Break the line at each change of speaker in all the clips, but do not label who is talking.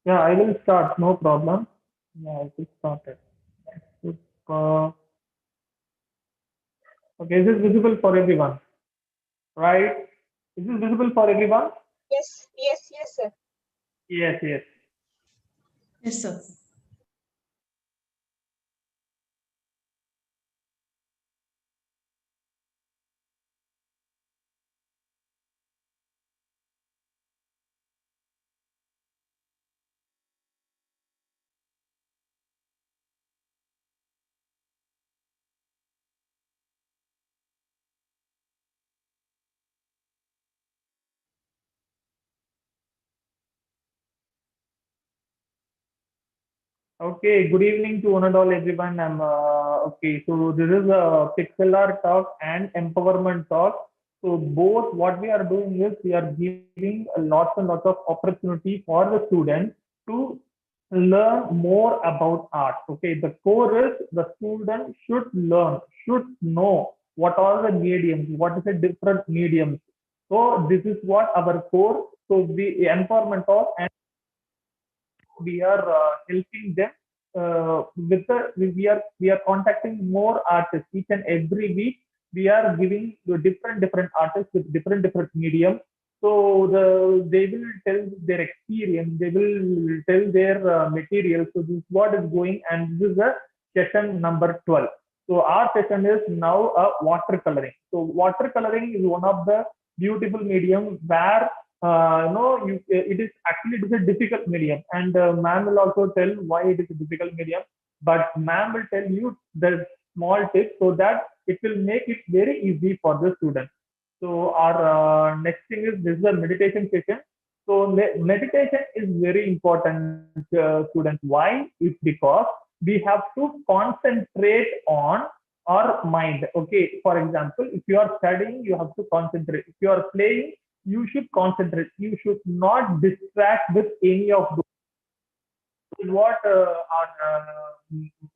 Yeah, I will start. No problem. Yeah, I will start it. Uh, okay, is this visible for everyone? Right? Is this visible for everyone?
Yes, yes, yes, sir.
Yes, yes.
Yes, sir.
Okay, good evening to one and all everyone. Okay, so this is a PixlR talk and empowerment talk. So both what we are doing is we are giving lots and lots of opportunity for the students to learn more about art. Okay, the core is the student should learn, should know what are the mediums, what is the different mediums. So this is what our core. So the empowerment talk and we are helping them with the we are contacting more artists each and every week. We are giving the different artists with different mediums. So they will tell their experience, they will tell their material. So this is what is going, and this is the session number 12. So our session is now a watercoloring. So watercoloring is one of the beautiful medium where it is actually it is a difficult medium, and ma'am will also tell why it is a difficult medium. But ma'am will tell you the small tips so that it will make it very easy for the student. So our next thing is this is a meditation session. So meditation is very important, students. Why? It's because we have to concentrate on our mind. Okay, for example, if you are studying, you have to concentrate. If you are playing, you should concentrate. You should not distract with any of those. What our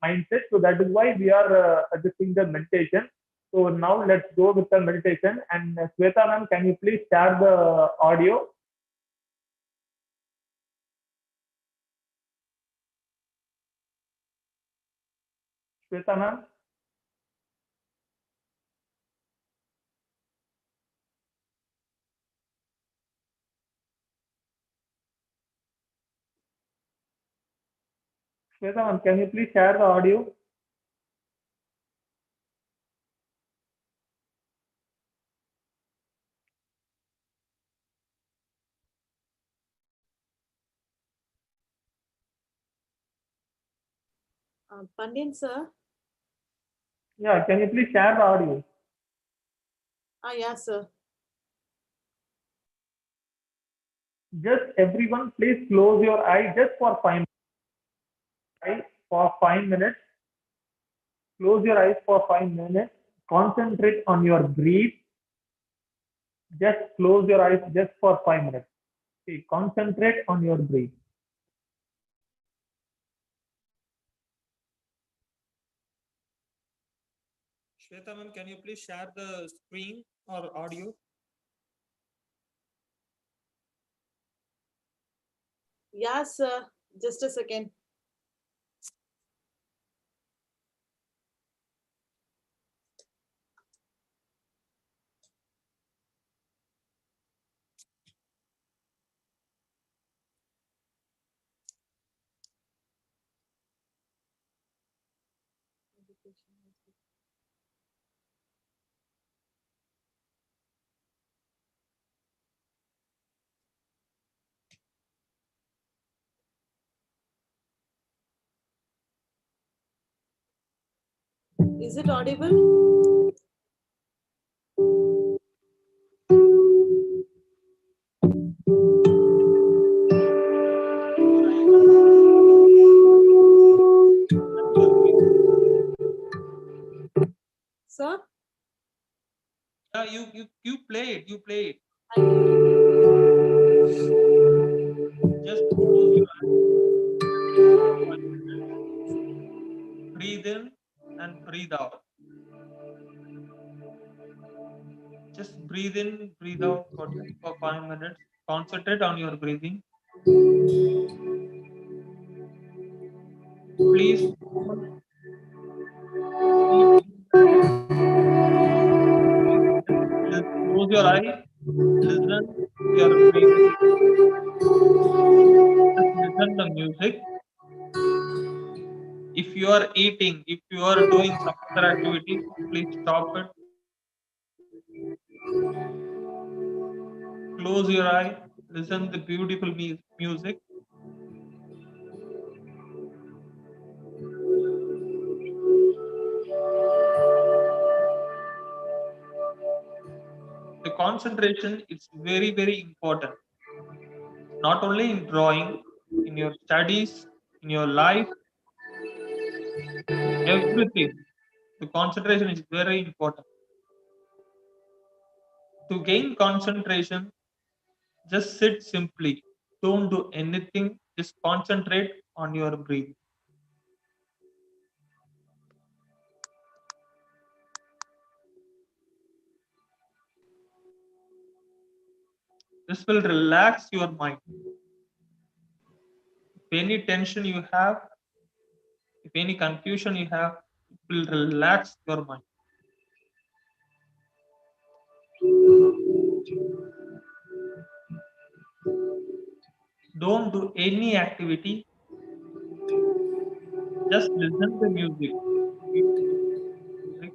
mindset. So that is why we are suggesting the meditation. So now let's go with the meditation. And Sweta ma'am, can you please share the audio? Sweta ma'am, Sweta ma'am, can you please share the audio?
Pandyan, sir.
Yeah, can you please share the audio?
Yeah, sir.
Just everyone, please close your eye just for 5 minutes. For 5 minutes. Close your eyes for 5 minutes. Concentrate on your breath. Just close your eyes just for 5 minutes. Okay, concentrate on your breath.
Shweta ma'am, can you please share the screen or audio?
Yeah, sir. Just a second. Is it audible? Sir?
Yeah, you play it. You play it.
Thank you.
Just close your eyes. Breathe in and breathe out. Just breathe in, breathe out for 5 minutes. Concentrate on your breathing. please don't keep just close your eye, listen to your breathing, just listen the music. If you are eating, if you are doing some other activity, please stop it. Close your eye, listen the beautiful music. The concentration is very, very important. Not only in drawing, in your studies, in your life, in everything. The concentration is very important. To gain concentration, just sit simply. Don't do anything. Just concentrate on your breathing. This will relax your mind. If any tension you have, if any confusion you have, it will relax your mind. Don't do any activity. Just listen to music. Music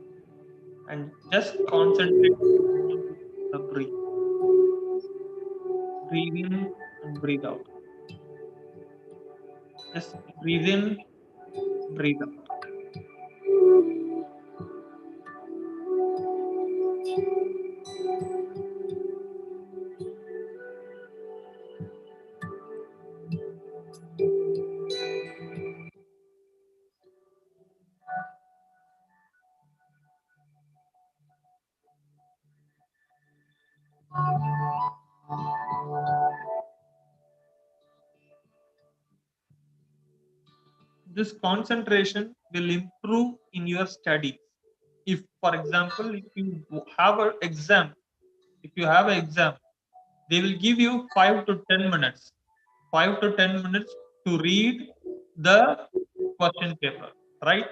and just concentrate on the breathe. Breathe in and breathe out. Just breathe in, breathe out. This concentration will improve in your studies. If, for example, if you have an exam, if you have an exam, they will give you 5 to 10 minutes, 5 to 10 minutes to read the question paper, right?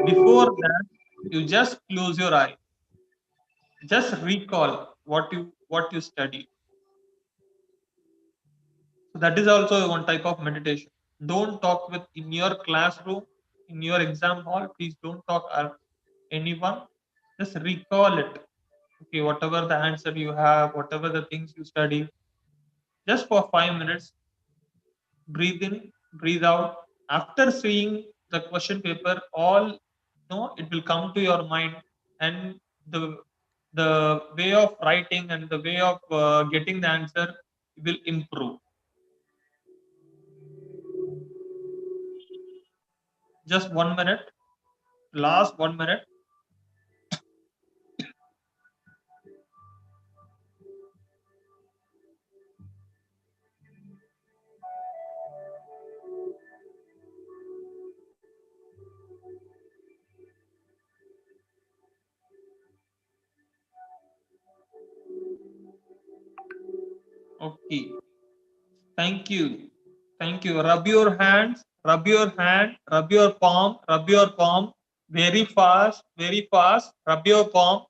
Before that, you just close your eye, just recall what you studied. So that is also one type of meditation. Don't talk with in your classroom, in your exam hall. Please don't talk anyone. Just recall it. Okay, whatever the answer you have, whatever the things you study, just for 5 minutes, breathe in, breathe out. After seeing the question paper, all no, it will come to your mind, and the way of writing and the way of getting the answer will improve. Just 1 minute, last 1 minute. Okay. Thank you. Thank you. Rub your hands, rub your hand, rub your palm very fast. Rub your palm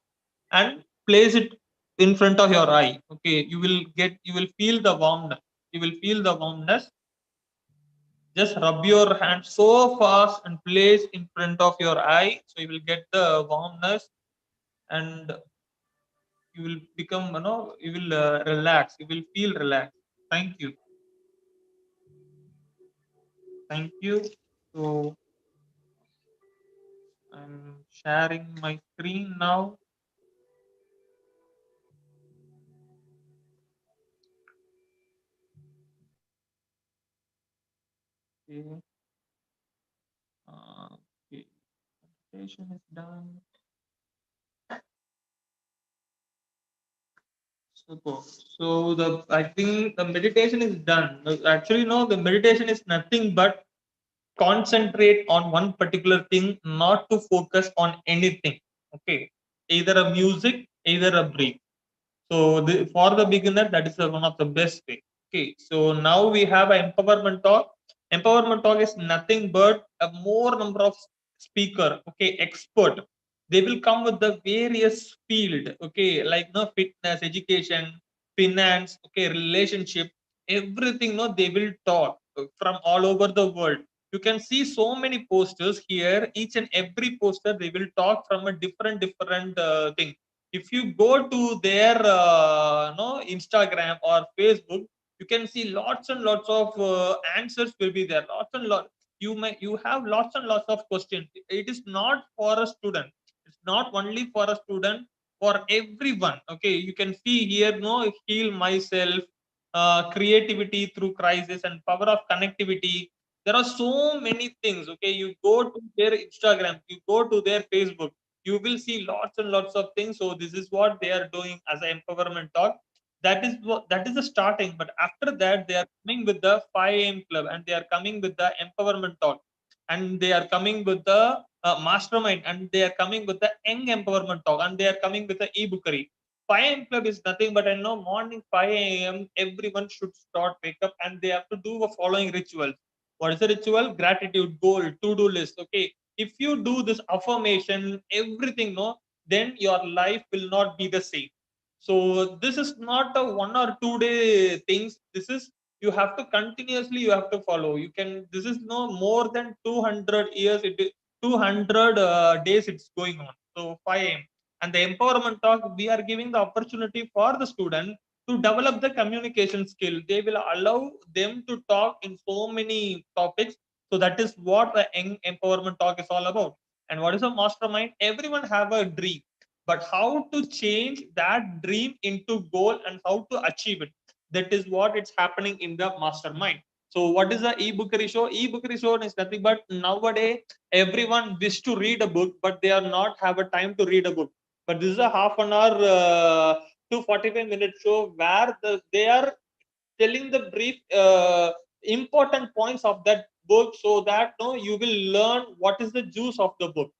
and place it in front of your eye. Okay. You will feel the warmness. You will feel the warmness. Just rub your hand so fast and place in front of your eye. So you will get the warmness and you will become, you will relax. You will feel relaxed. Thank you. Thank you. So I'm sharing my screen now. Okay. Okay. Presentation is done. Super. So I think the meditation is done. Actually, no, the meditation is nothing but concentrate on one particular thing, not to focus on anything. Okay. Either a music, either a breath. So for the beginner, that is one of the best way. Okay, so now we have an empowerment talk. Empowerment talk is nothing but a more number of speaker, okay, expert. They will come with the various field, okay, like no fitness, education, finance, okay, relationship, everything. No, they will talk from all over the world. You can see so many posters here. Each and every poster they will talk from a different thing. If you go to their no Instagram or Facebook, you can see lots and lots of answers will be there. Lots and lots. You have lots and lots of questions. It is not for a student. It's not only for a student, for everyone. Okay, you can see here, no, heal myself, creativity through crisis, and power of connectivity. There are so many things. Okay, you go to their Instagram, you go to their Facebook, you will see lots and lots of things. So this is what they are doing as an empowerment talk. That is the starting. But after that, they are coming with the 5 a.m. club, and they are coming with the empowerment talk, and they are coming with the mastermind, and they are coming with the young empowerment talk, and they are coming with the e-bookery. 5 a.m. club is nothing but I know morning 5 a.m. everyone should start wake up, and they have to do the following rituals. What is the ritual? Gratitude, goal, to-do list. Okay, if you do this affirmation, everything, no, then your life will not be the same. So this is not a 1 or 2 day things. This is, you have to continuously, you have to follow. You can, this is no more than 200 years, 200 days it's going on. So 5 a.m. And the empowerment talk, we are giving the opportunity for the student to develop the communication skill. They will allow them to talk in so many topics. So that is what the young empowerment talk is all about. And what is a mastermind? Everyone have a dream, but how to change that dream into goal and how to achieve it, that is what it's happening in the mastermind. So what is the e-bookery show? E-bookery show is nothing but nowadays everyone wish to read a book, but they are not have a time to read a book. But this is a half an hour to 45-minute show where they are telling the brief important points of that book, so that no, you will learn what is the juice of the book.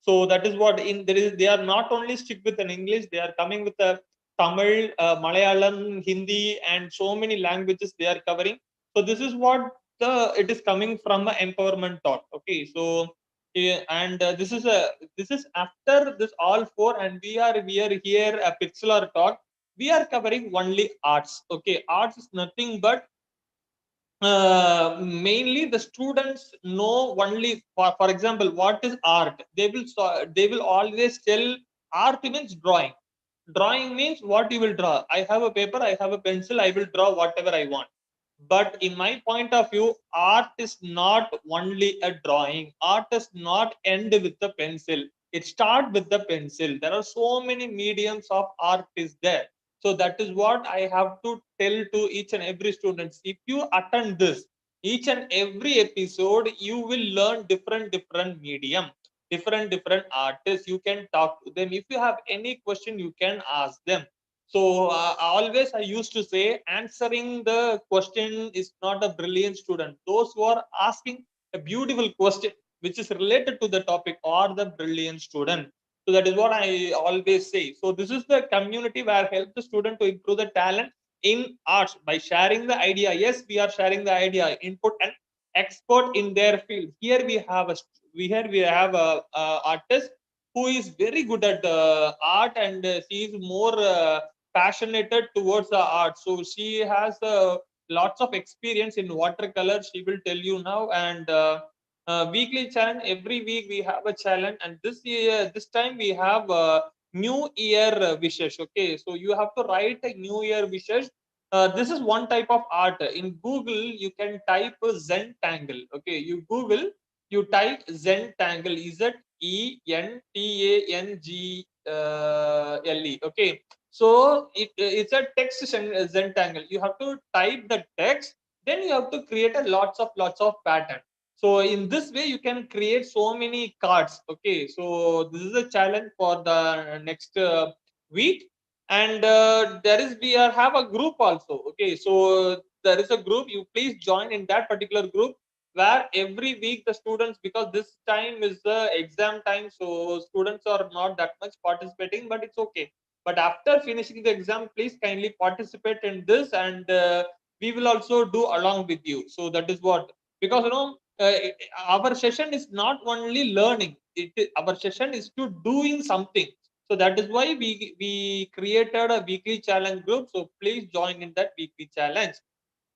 So that is what in there is. They are not only stick with an English, they are coming with a Tamil, Malayalam, Hindi, and so many languages they are covering. So this is what the it is coming from the empowerment talk. Okay, so and this is after this all four, and we are here a PixlR talk. We are covering only arts. Okay, arts is nothing but mainly the students know only, for example, what is art. They will always tell art means drawing. Drawing means what you will draw. I have a paper, I have a pencil, I will draw whatever I want. But in my point of view, art is not only a drawing. Art does not end with the pencil. It starts with the pencil. There are so many mediums of art is there. So that is what I have to tell to each and every student. If you attend this, each and every episode, you will learn different medium, different artists. You can talk to them. If you have any question, you can ask them. So always I used to say, answering the question is not a brilliant student. Those who are asking a beautiful question which is related to the topic are the brilliant student. So that is what I always say. So this is the community where help the student to improve the talent in arts by sharing the idea. Yes, we are sharing the idea, input and expert in their field. Here we have a artist who is very good at art, and she is more passionate towards the art. So she has lots of experience in watercolor. She will tell you now. And weekly challenge. Every week we have a challenge, and this time we have New Year wishes. Okay, so you have to write a New Year wishes. This is one type of art. In Google, you can type Zentangle. Okay, you Google, you type Zentangle. Zentangle. Okay, so it's a text Zentangle. You have to type the text, then you have to create a lots of pattern. So in this way, you can create so many cards. Okay, so this is a challenge for the next week. And we have a group also. Okay, so there is a group. You please join in that particular group, where every week the students, because this time is the exam time, so students are not that much participating, but it's okay. But after finishing the exam, please kindly participate in this, and we will also do along with you. So that is what, because our session is not only learning, our session is to doing something. So that is why we created a weekly challenge group. So please join in that weekly challenge.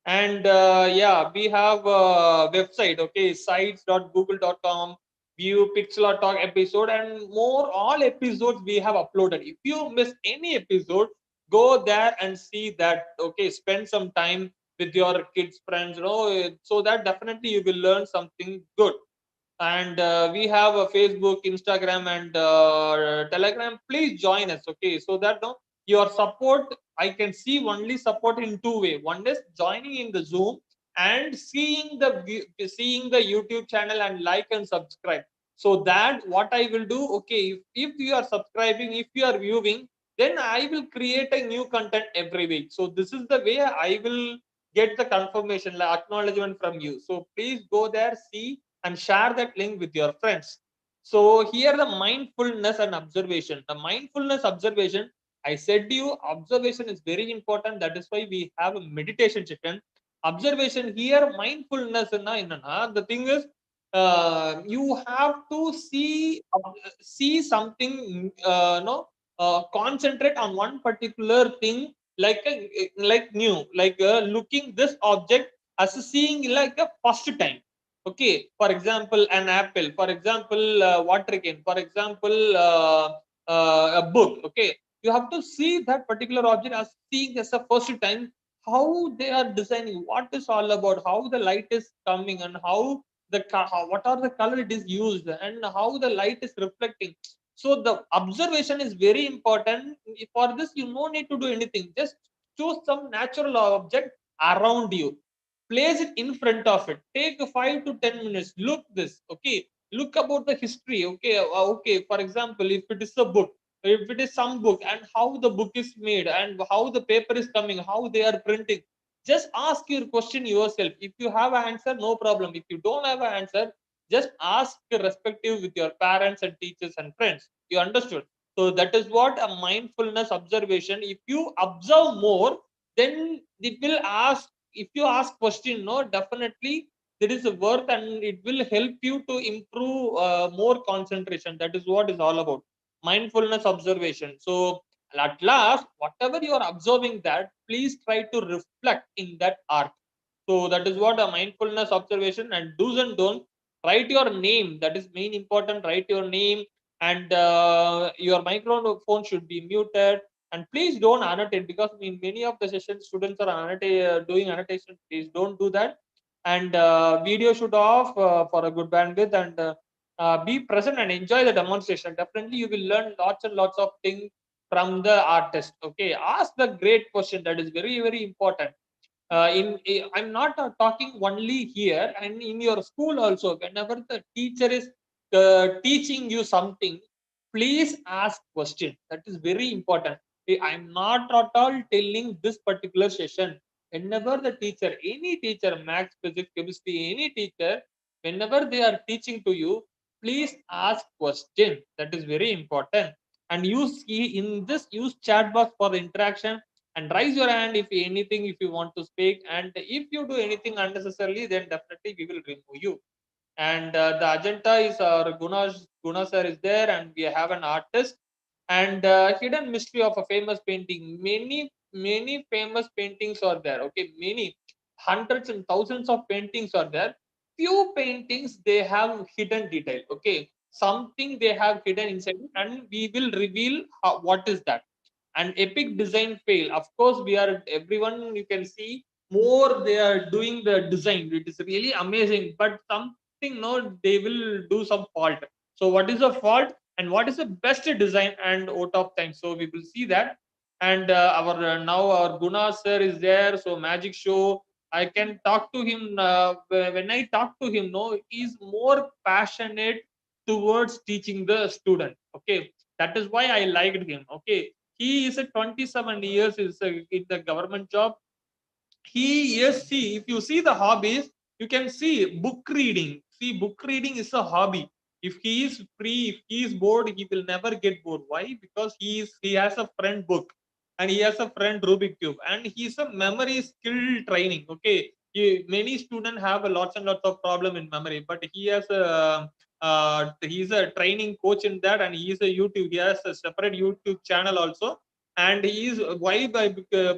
And yeah, we have a website, okay, sites.google.com, view PixlR Talk episode and more. All episodes we have uploaded. If you miss any episode, go there and see that. Okay, spend some time with your kids, friends, so that definitely you will learn something good. And we have a Facebook, Instagram, and Telegram. Please join us, okay, so that no, your support, I can see only support in two way. One is joining in the Zoom and seeing the YouTube channel and like and subscribe. So that what I will do, okay, if you are subscribing, if you are viewing, then I will create a new content every week. So this is the way I will get the confirmation, like acknowledgement from you. So please go there, see, and share that link with your friends. So here the mindfulness and observation. The mindfulness observation, I said to you, observation is very important. That is why we have a meditation session. Observation here, mindfulness. The thing is, you have to see something. No, concentrate on one particular thing, like new, like looking this object as seeing like a first time. Okay, for example, an apple, for example, water can, for example, a book. Okay, you have to see that particular object as seeing as a first time, how they are designing, what is all about, how the light is coming, and how what are the color it is used, and how the light is reflecting. So the observation is very important. For this, you no need to do anything. Just choose some natural object around you, place it in front of it, take 5 to 10 minutes, look this, okay, look about the history, okay. Okay, for example, if it is a book, if it is some book, and how the book is made, and how the paper is coming, how they are printing, just ask your question yourself. If you have an answer, no problem. If you don't have an answer, just ask respective with your parents and teachers and friends. You understood? So that is what a mindfulness observation. If you observe more, then it will ask. If you ask question, no, definitely there is a worth, and it will help you to improve more concentration. That is what is all about mindfulness observation. So at last, whatever you are observing, that please try to reflect in that art. So that is what a mindfulness observation. And do's and don'ts, write your name. That is main important. Write your name, and your microphone should be muted. And please don't annotate, because in many of the sessions students are doing annotation. Please don't do that. And video should off for a good bandwidth. And be present and enjoy the demonstration. Definitely you will learn lots and lots of things from the artist. Okay, ask the great question. That is very very important. I'm not talking only here, and in your school also, whenever the teacher is teaching you something, please ask question. That is very important. I'm not at all telling this particular session. Whenever the teacher, any teacher, maths, physics, chemistry, any teacher, whenever they are teaching to you, please ask question. That is very important. And use chat box for interaction, and raise your hand if anything, if you want to speak. And if you do anything unnecessarily, then definitely we will remove you. And the agenda is our Guna sir is there, and we have an artist. And hidden mystery of a famous painting. Many famous paintings are there. Okay, many hundreds and thousands of paintings are there. Few paintings they have hidden detail. Okay, something they have hidden inside it, and we will reveal what is that. And epic design fail, of course, we are everyone, you can see more they are doing the design, it is really amazing, but something, no, they will do some fault. So what is the fault, and what is the best design, and out of time, so we will see that. And our now our Guna sir is there, so magic show, I can talk to him. When I talk to him, no, he's more passionate towards teaching the student. Okay, that is why I liked him. Okay, he is a 27 years is in the government job. He, yes, see, if you see the hobbies, you can see book reading. See, book reading is a hobby. If he is free, if he is bored, he will never get bored. Why? Because he has a friend book, and he has a friend Rubik cube, and he's a memory skill training. Okay, many students have a lots and lots of problem in memory, but he has a he's a training coach in that, and he is a YouTube. He has a separate YouTube channel also, and he is why I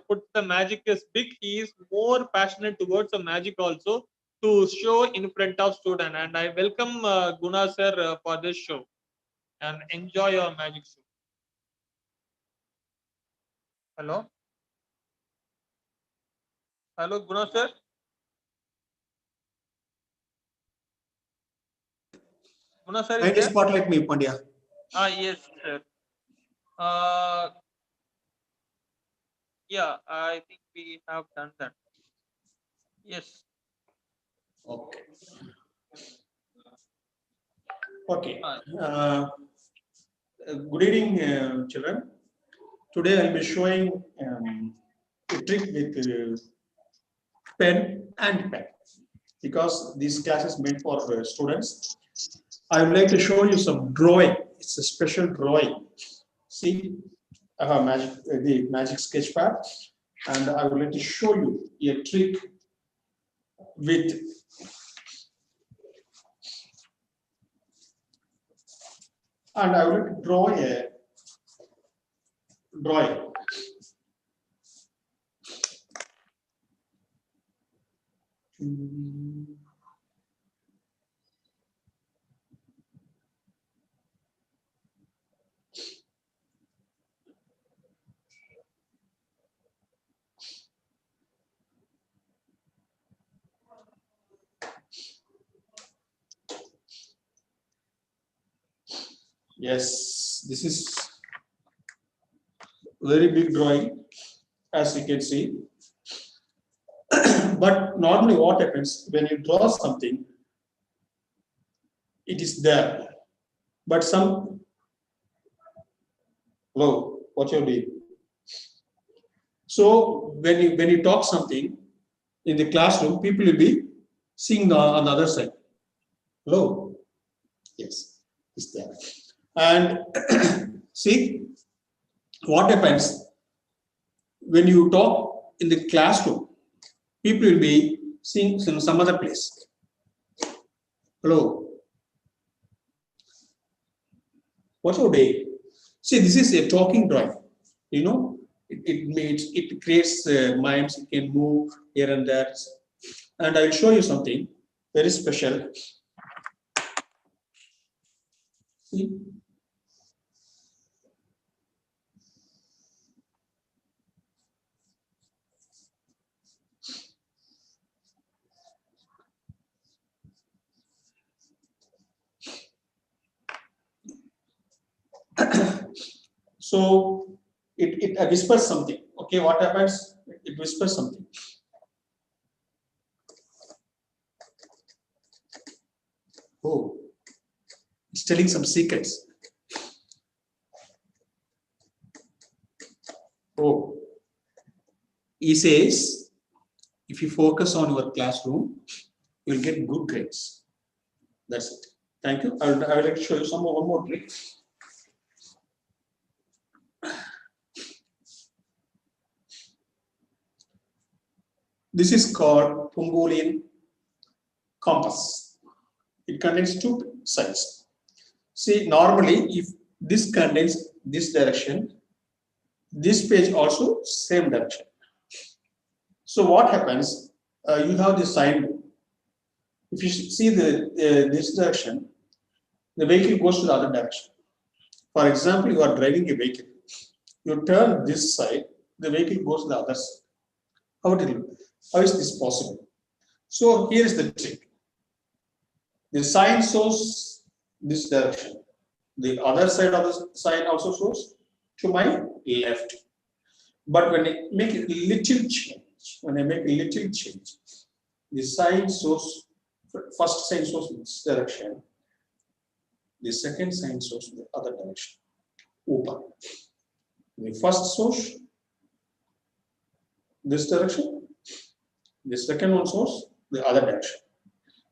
put the magic is big. He is more passionate towards the magic also to show in front of student. And I welcome Guna sir for this show, and enjoy your magic show. Hello, hello, Guna sir. Guna sir is
Kindly
there?
spotlight me, Pandya.
Yes, sir. Uh, yeah, I think we have done that. Yes.
Okay. Okay. Good evening, children. Today I'll be showing a trick with pen and pen, because this class is meant for students. I would like to show you some drawing. It's a special drawing. See, I have the magic sketch pad, and I would like to show you a trick with and I would like to draw a drawing. Yes, this is very big drawing, as you can see. But normally what happens when you draw something, it is there. But hello, what you're doing? So when you talk something in the classroom, people will be seeing on the other side. Hello? Yes, it's there. And see what happens when you talk in the classroom, people will be seeing some other place. Hello? What's your day? See, this is a talking drawing. You know, it creates mimes. It can move here and there. And I will show you something very special. See? So it whispers something. Okay, what happens? It whispers something. Oh, it's telling some secrets. Oh, he says, if you focus on your classroom, you'll get good grades. That's it. Thank you. I will like to show you one more trick. This is called Mongolian compass. It contains two sides. See, normally, if this contains this direction, this page also same direction. So what happens? You have the sign. If you see this direction, the vehicle goes to the other direction. For example, you are driving a vehicle. You turn this side, the vehicle goes to the other side. How is this possible? So here is the trick. The sign shows this direction. The other side of the sign also shows to my left. But when I make a little change, the sign shows, first sign shows this direction. The second sign shows the other direction. Open. The first shows this direction. The second one shows the other direction.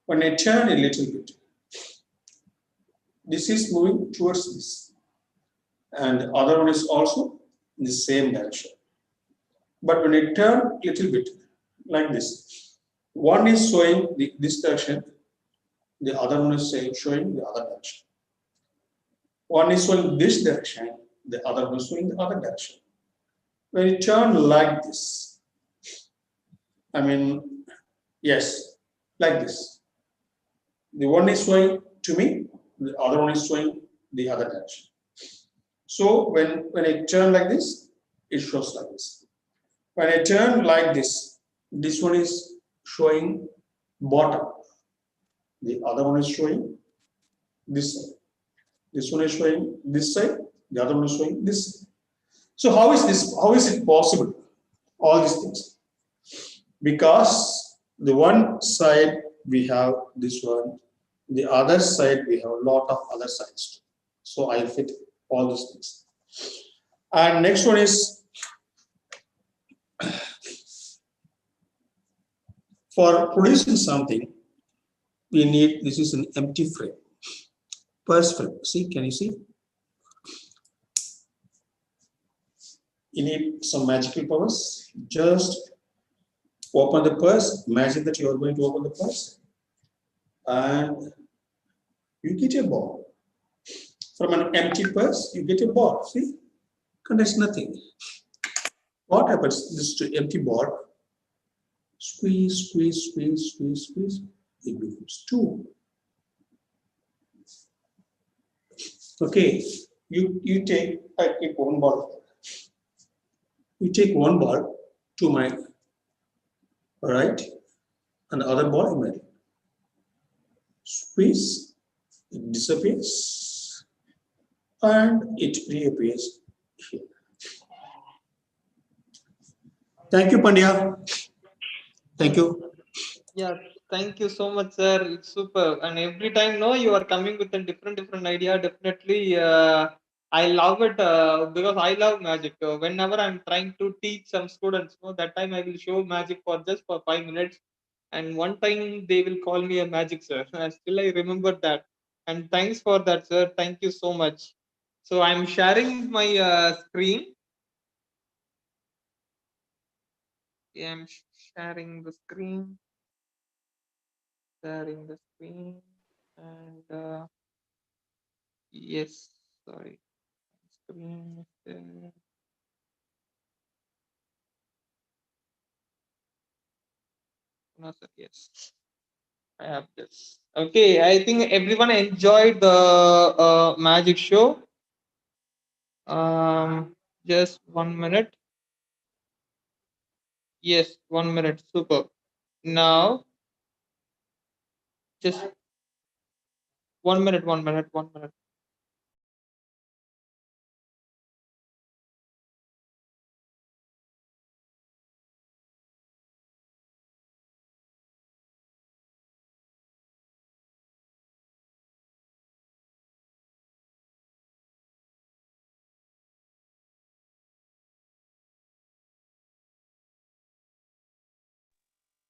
When I turn a little bit, this is moving towards this. And the other one is also in the same direction. But when I turn a little bit like this, One is showing this direction, the other one is showing the other direction. One is showing this direction, the other one is showing the other direction. When you turn like this, I mean, yes, like this. The one is showing to me, the other one is showing the other direction. So when I turn like this, it shows like this. When I turn like this one is showing bottom. The other one is showing this side. This one is showing this side. The other one is showing this side. So how is this? How is it possible? All these things. Because the one side we have this one, the other side we have a lot of other sides. So I fit all these things. And next one is for producing something, we need, this is an empty frame. Purse frame. See, can you see? You need some magical powers. Just open the purse. Imagine that you are going to open the purse, and you get a ball. From an empty purse, you get a ball. See, contains nothing. What happens? This to empty ball. Squeeze, squeeze, squeeze, squeeze, squeeze. It becomes two. Okay, you take, I take one ball. You take one ball to my right, and the other ball in my right. Squeeze, it disappears, and it reappears here. Thank you, Pandya. Thank you.
Yeah, thank you so much, sir. It's super. And every time, no, you are coming with a different idea. Definitely, I love it because I love magic. Whenever I'm trying to teach some students, no, that time I will show magic for just for 5 minutes. And one time they will call me a magic sir. Still, I remember that. And thanks for that, sir. Thank you so much. So I'm sharing my screen. Yeah, I'm sharing the screen. Sharing the screen. And yes, sorry, screen is there. No, sir, yes, I have this. Okay, I think everyone enjoyed the magic show. Just 1 minute. Yes, 1 minute. Super. Now, just 1 minute, 1 minute, 1 minute.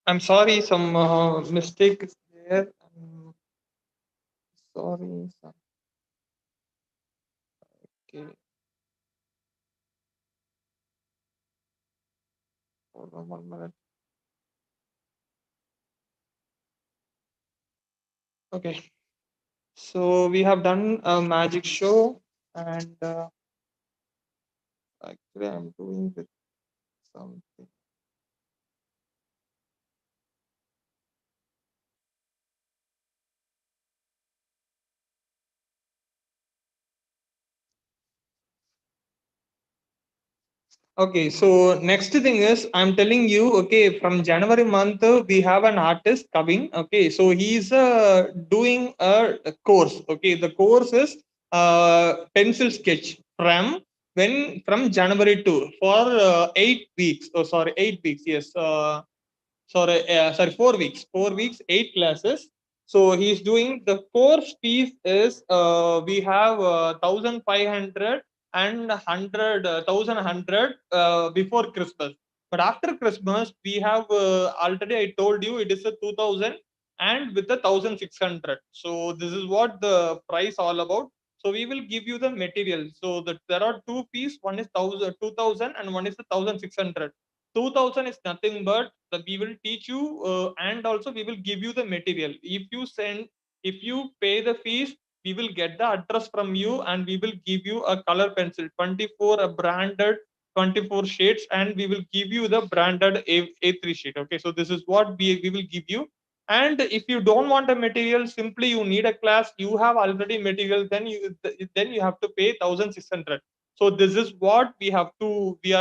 I'm sorry, some mistake is there. I'm sorry. Okay. Hold on 1 minute. Okay. So we have done a magic show, and actually I'm doing with something. Okay, so next thing is I'm telling you, okay, from January month we have an artist coming. Okay, so he's doing a course. Okay, the course is pencil sketch from January to for 8 weeks. Oh, sorry, 8 weeks. Yes, sorry, 4 weeks. 4 weeks, 8 classes. So he's doing the course fees is we have 1,500 and 1,100 before Christmas. But after Christmas, we have already I told you it is a 2,000 and with a 1,600. So this is what the price all about. So we will give you the material. So that there are two fees. One is 2,000 and one is 1,600. 2,000 is nothing but we will teach you and also we will give you the material. If you pay the fees, we will get the address from you and we will give you a color pencil, 24 a branded 24 shades, and we will give you the branded A3 sheet. Okay, so this is what we will give you. And if you don't want a material, simply you need a class, you have already material, then you have to pay 1,600. So this is what we are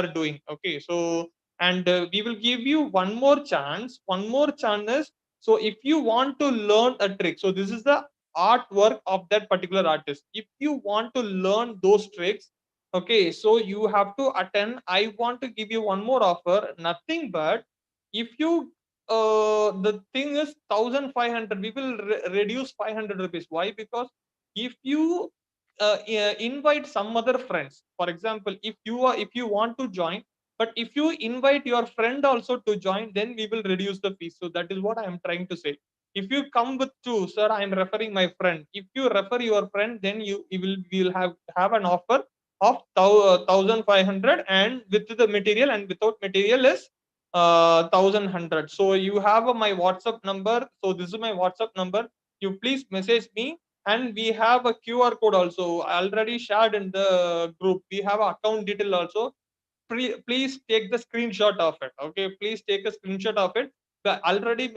doing. Okay, so and we will give you one more chance. One more chance is, so if you want to learn a trick, so this is the artwork of that particular artist. If you want to learn those tricks, okay, so you have to attend. I want to give you one more offer, nothing but if you the thing is 1,500, we will reduce 500 rupees. Why? Because if you invite some other friends, for example, if you want to join, but if you invite your friend also to join, then we will reduce the fees. So that is what I am trying to say. If you come with two, sir, I am referring my friend. If you refer your friend, then you will have an offer of 1,500, and with the material, and without material is 1,100. So you have my WhatsApp number. So this is my WhatsApp number. You please message me, and we have a QR code also already shared in the group. We have account detail also. Please take the screenshot of it. Okay, please take a screenshot of it. Already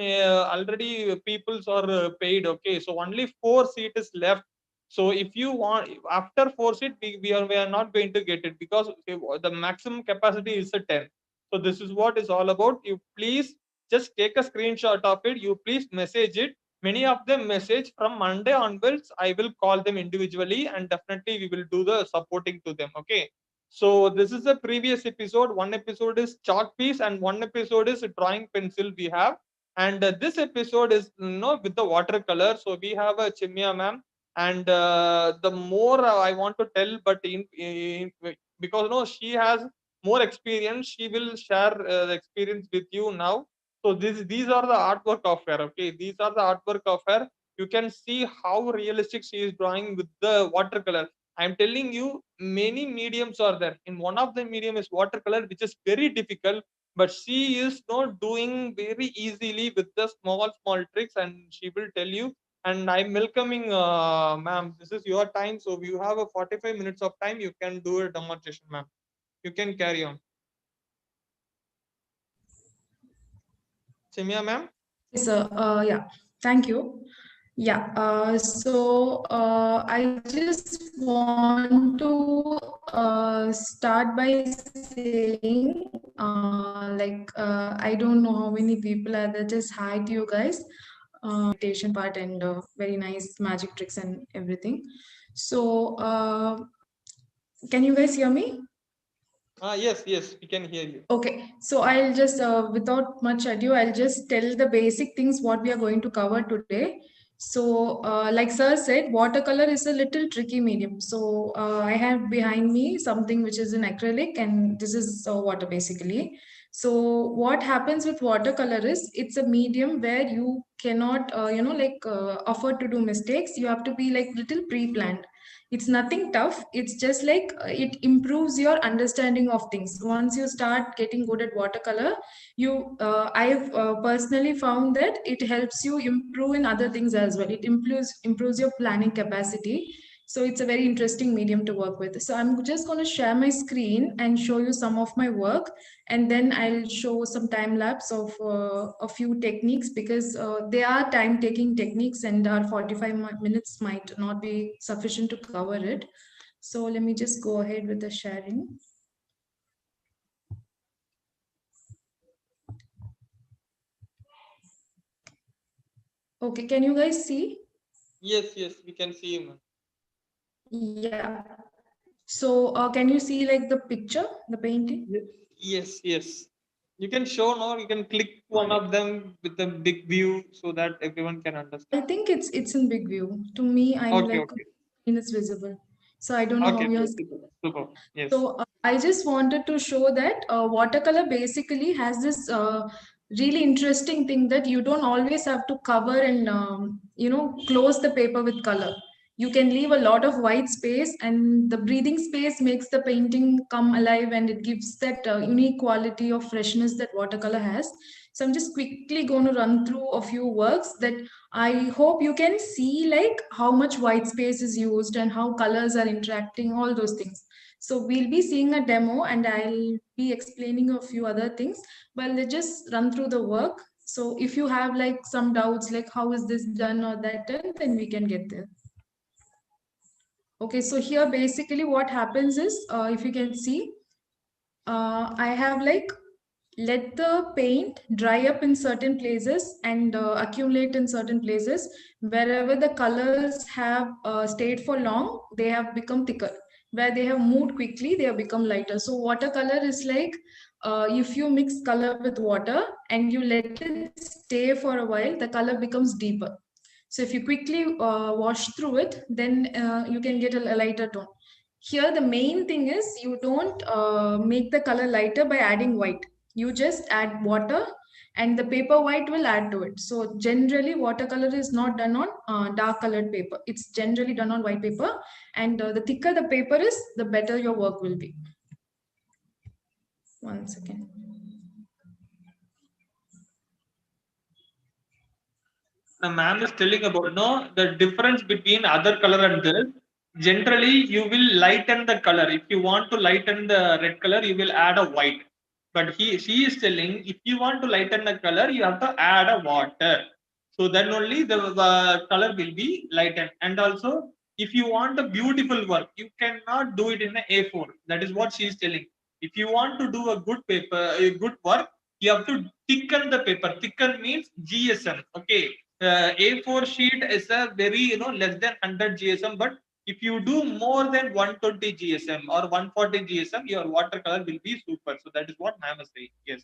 peoples are paid. Okay, so only 4 seat is left. So if you want, after 4 seat, we are not going to get it, because the maximum capacity is a 10. So this is what is all about. You please just take a screenshot of it. You please message it. Many of them message. From Monday onwards, I will call them individually, and definitely we will do the supporting to them. Okay, so this is the previous episode. One episode is chalk piece and one episode is drawing pencil we have. And this episode is with the watercolor. So we have a Chimia ma'am, and the more I want to tell, but because she has more experience, she will share the experience with you now. So these are the artwork of her. Okay, these are the artwork of her. You can see how realistic she is drawing with the watercolor. I'm telling you, many mediums are there. In one of the medium is watercolor, which is very difficult, but she is not doing very easily with the small tricks, and she will tell you. And I'm welcoming, ma'am. This is your time, so you have a 45 minutes of time. You can do a demonstration, ma'am. You can carry on. Simia, ma'am.
Yes, sir. Yeah, thank you. Yeah, I just want to start by saying, I don't know how many people are there. Just hi to you guys. Meditation part and very nice magic tricks and everything. So, can you guys hear me?
Yes, we can hear you.
Okay, so I'll just, without much ado, I'll just tell the basic things what we are going to cover today. So, like Sir said, watercolor is a little tricky medium. So, I have behind me something which is in acrylic, and this is water basically. So, what happens with watercolor is it's a medium where you cannot, afford to do mistakes. You have to be like little pre-planned. It's nothing tough. It's just like it improves your understanding of things. Once you start getting good at watercolor, I've personally found that it helps you improve in other things as well. It improves your planning capacity. So it's a very interesting medium to work with. So I'm just going to share my screen and show you some of my work, and then I'll show some time lapse of a few techniques, because they are time taking techniques and our 45 minutes might not be sufficient to cover it. So let me just go ahead with the sharing. Okay, can you guys see?
Yes, we can see you, ma'am.
Yeah. So can you see like the picture, the painting?
Yes. You can show now. You can click one of them with the big view so that everyone can understand.
I think it's in big view. To me, I'm
Okay.
it's visible. So I don't know how
Okay,
you're.
super. Yes.
So I just wanted to show that watercolor basically has this really interesting thing that you don't always have to cover and close the paper with color. you can leave a lot of white space, and the breathing space makes the painting come alive, and it gives that unique quality of freshness that watercolor has. So I'm just quickly going to run through a few works that I hope you can see, like how much white space is used and how colors are interacting, all those things. So we'll be seeing a demo and I'll be explaining a few other things, but let's just run through the work. So if you have like some doubts, like how is this done or that done, then we can get there. Okay, so here basically what happens is, if you can see, I have like let the paint dry up in certain places and accumulate in certain places. Wherever the colors have stayed for long, they have become thicker. Where they have moved quickly, they have become lighter. So watercolor is like, if you mix color with water and you let it stay for a while, the color becomes deeper. So if you quickly wash through it, then you can get a lighter tone. Here, the main thing is you don't make the color lighter by adding white. You just add water and the paper white will add to it. So generally watercolor is not done on dark colored paper. It's generally done on white paper, and the thicker the paper is, the better your work will be. One second.
The ma'am is telling about the difference between other color and this. Generally, you will lighten the color. If you want to lighten the red color, you will add a white. But she is telling, if you want to lighten the color, you have to add a water. So then only the color will be lightened. And also, if you want a beautiful work, you cannot do it in an A4. That is what she is telling. If you want to do a good paper, a good work, you have to thicken the paper. Thicken means GSM. Okay. A4 sheet is a very less than 100 GSM, but if you do more than 120 GSM or 140 GSM, your watercolor will be super. So that is what ma'am is saying. Yes.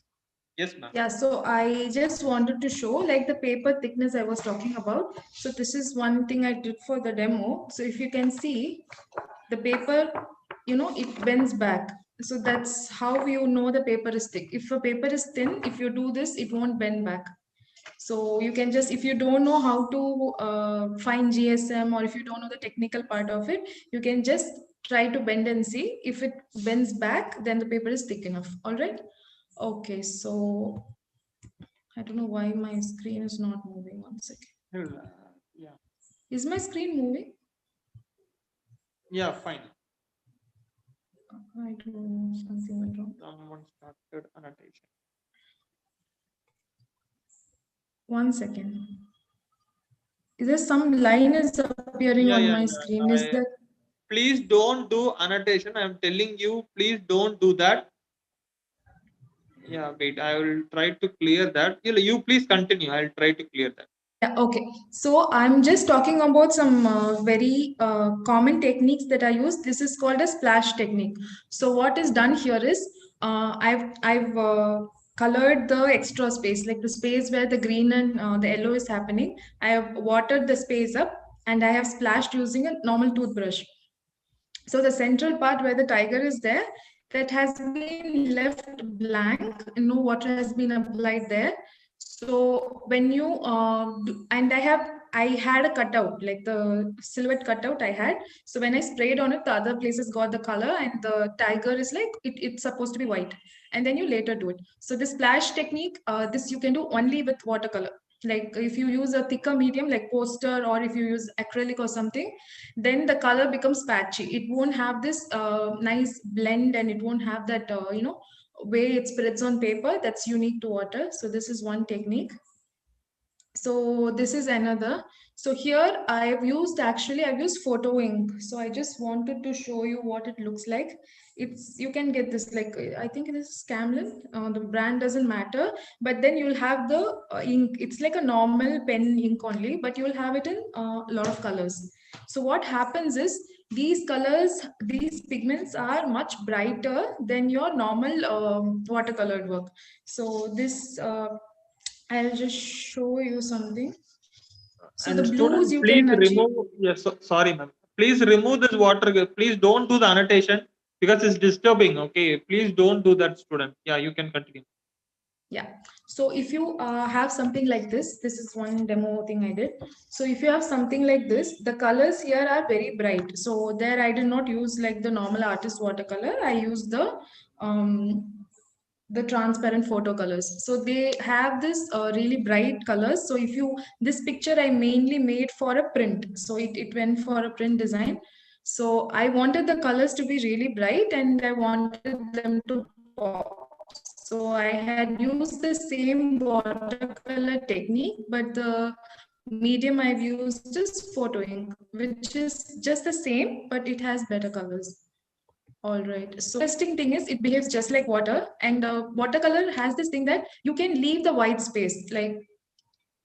Yes, ma'am.
Yeah, so I just wanted to show like the paper thickness I was talking about. So this is one thing I did for the demo. So if you can see, the paper, it bends back. So that's how you know the paper is thick. If a paper is thin, if you do this, it won't bend back. So you can just, if you don't know how to find GSM, or if you don't know the technical part of it, you can just try to bend and see. If it bends back, then the paper is thick enough. All right. Okay, so I don't know why my screen is not moving. One second.
Yeah.
Is my screen moving?
Yeah, fine.
I don't know, something went wrong.
Someone started annotation.
One second. Is there some line is appearing on my screen? Is that?
Please don't do annotation. I'm telling you, please don't do that. Yeah, wait, I will try to clear that. You please continue. I'll try to clear that.
Yeah, okay. So I'm just talking about some very common techniques that I use. This is called a splash technique. So what is done here is I've colored the extra space, like the space where the green and the yellow is happening. I have watered the space up and I have splashed using a normal toothbrush. So the central part where the tiger is there, that has been left blank, no water has been applied there. So when you and I had a cutout, like the silhouette cutout I had. So when I sprayed on it, the other places got the color, and the tiger is like it's supposed to be white. And then you later do it. So the splash technique, this you can do only with watercolor. Like if you use a thicker medium like poster, or if you use acrylic or something, then the color becomes patchy. It won't have this nice blend, and it won't have that way it spreads on paper that's unique to water. So this is one technique. So this is another. So here I've used photo ink. So I just wanted to show you what it looks like. You can get this, like I think it is Camlin. The brand doesn't matter, but then you'll have the ink. It's like a normal pen ink only, but you'll have it in a lot of colors. So what happens is, these colors, these pigments are much brighter than your normal watercolored work. So this I'll just show you something. So
And
the blues you
please
can achieve.
remove. Yes, sorry, ma'am. Please remove this water. Please don't do the annotation because it's disturbing. Okay, please don't do that, student. Yeah, you can continue.
Yeah. So if you have something like this is one demo thing I did. So if you have something like this, the colors here are very bright. So there I did not use like the normal artist watercolor. I used the transparent photo colors. So they have this really bright colors. So if you, this picture I mainly made for a print. So it went for a print design. So I wanted the colors to be really bright and I wanted them to pop. So I had used the same watercolor technique, but the medium I've used is photo ink, which is just the same, but it has better colors. All right. So interesting thing is it behaves just like water, and watercolor has this thing that you can leave the white space. Like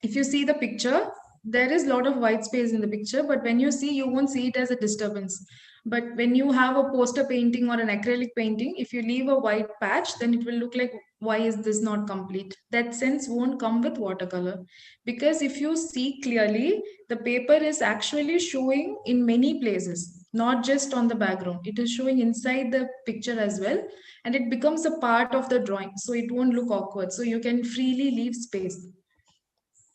if you see the picture, there is a lot of white space in the picture, but when you see, you won't see it as a disturbance. But when you have a poster painting or an acrylic painting, if you leave a white patch, then it will look like, why is this not complete? That sense won't come with watercolor. Because if you see clearly, the paper is actually showing in many places, not just on the background. It is showing inside the picture as well. And it becomes a part of the drawing. So it won't look awkward. So you can freely leave space.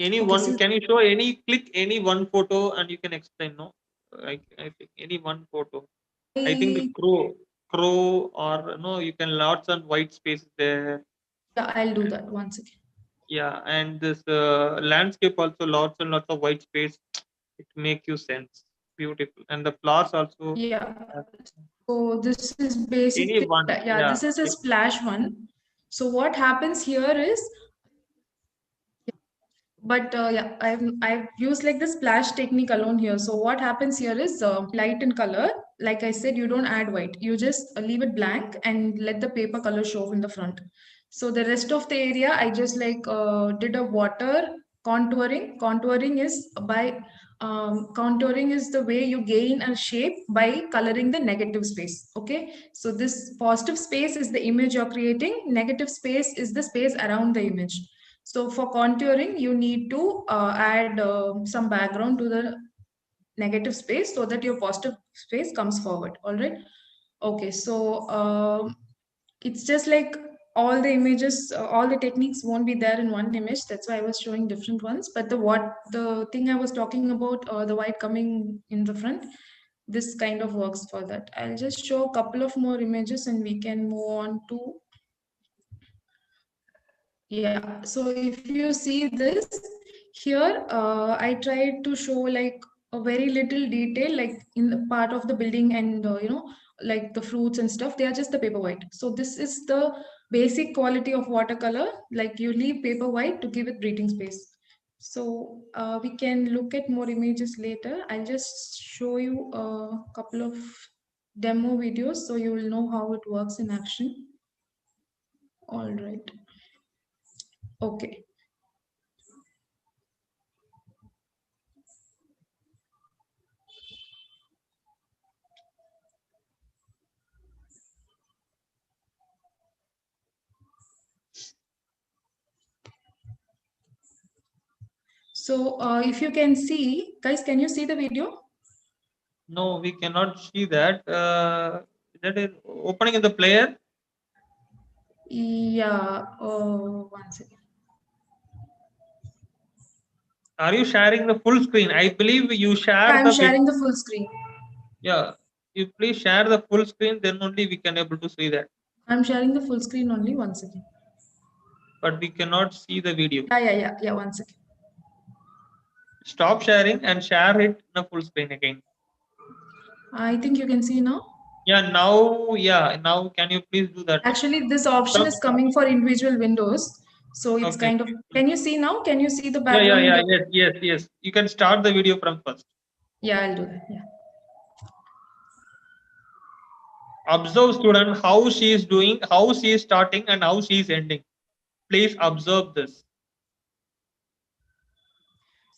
Any
Okay,
one,
so
can you show click any one photo and you can explain, no? I think any one photo. I think the crow or no, you can lots and white space there.
yeah, I'll do that once again.
Yeah, and this landscape also lots and lots of white space. It make you sense. Beautiful. And the flowers also.
Yeah.
uh,
So this is
Any
basically,
one.
yeah,
Yeah.
this is a splash one. So what happens here is, but yeah, I've used like the splash technique alone here. So what happens here is light in color. Like I said, you don't add white. You just leave it blank and let the paper color show in the front. So the rest of the area, I just like did a water contouring. Contouring is the way you gain a shape by coloring the negative space. Okay. So this positive space is the image you're creating. Negative space is the space around the image. So for contouring, you need to add some background to the negative space so that your positive space comes forward. All right. Okay. So it's just like all the images, all the techniques won't be there in one image. That's why I was showing different ones. But the thing I was talking about, the white coming in the front, this kind of works for that. I'll just show a couple of more images and we can move on to. Yeah, so if you see this here, I tried to show like a very little detail, like in the part of the building and like the fruits and stuff. They are just the paper white. So this is the basic quality of watercolor. Like you leave paper white to give it breathing space. So we can look at more images later. I'll just show you a couple of demo videos so you will know how it works in action. All right. Okay. So if you can see, guys, can you see the video?
No, we cannot see that. That is opening in the player.
Yeah, one second.
Are you sharing the full screen? I believe you share
I'm
the
sharing the full screen.
Yeah, you please share the full screen, then only we can able to see that.
I'm sharing the full screen only, one second.
But we cannot see the video.
Yeah, one second.
Stop sharing and share it in a full screen again.
I think you can see now.
Yeah, now can you please do that?
Actually, this option is coming for individual windows. So it's
Okay.
kind of, can you see now? Can you see the background?
Yes. You can start the video from first.
Yeah, I'll do that. Yeah.
Observe student how she is doing, how she is starting and how she is ending. Please observe this.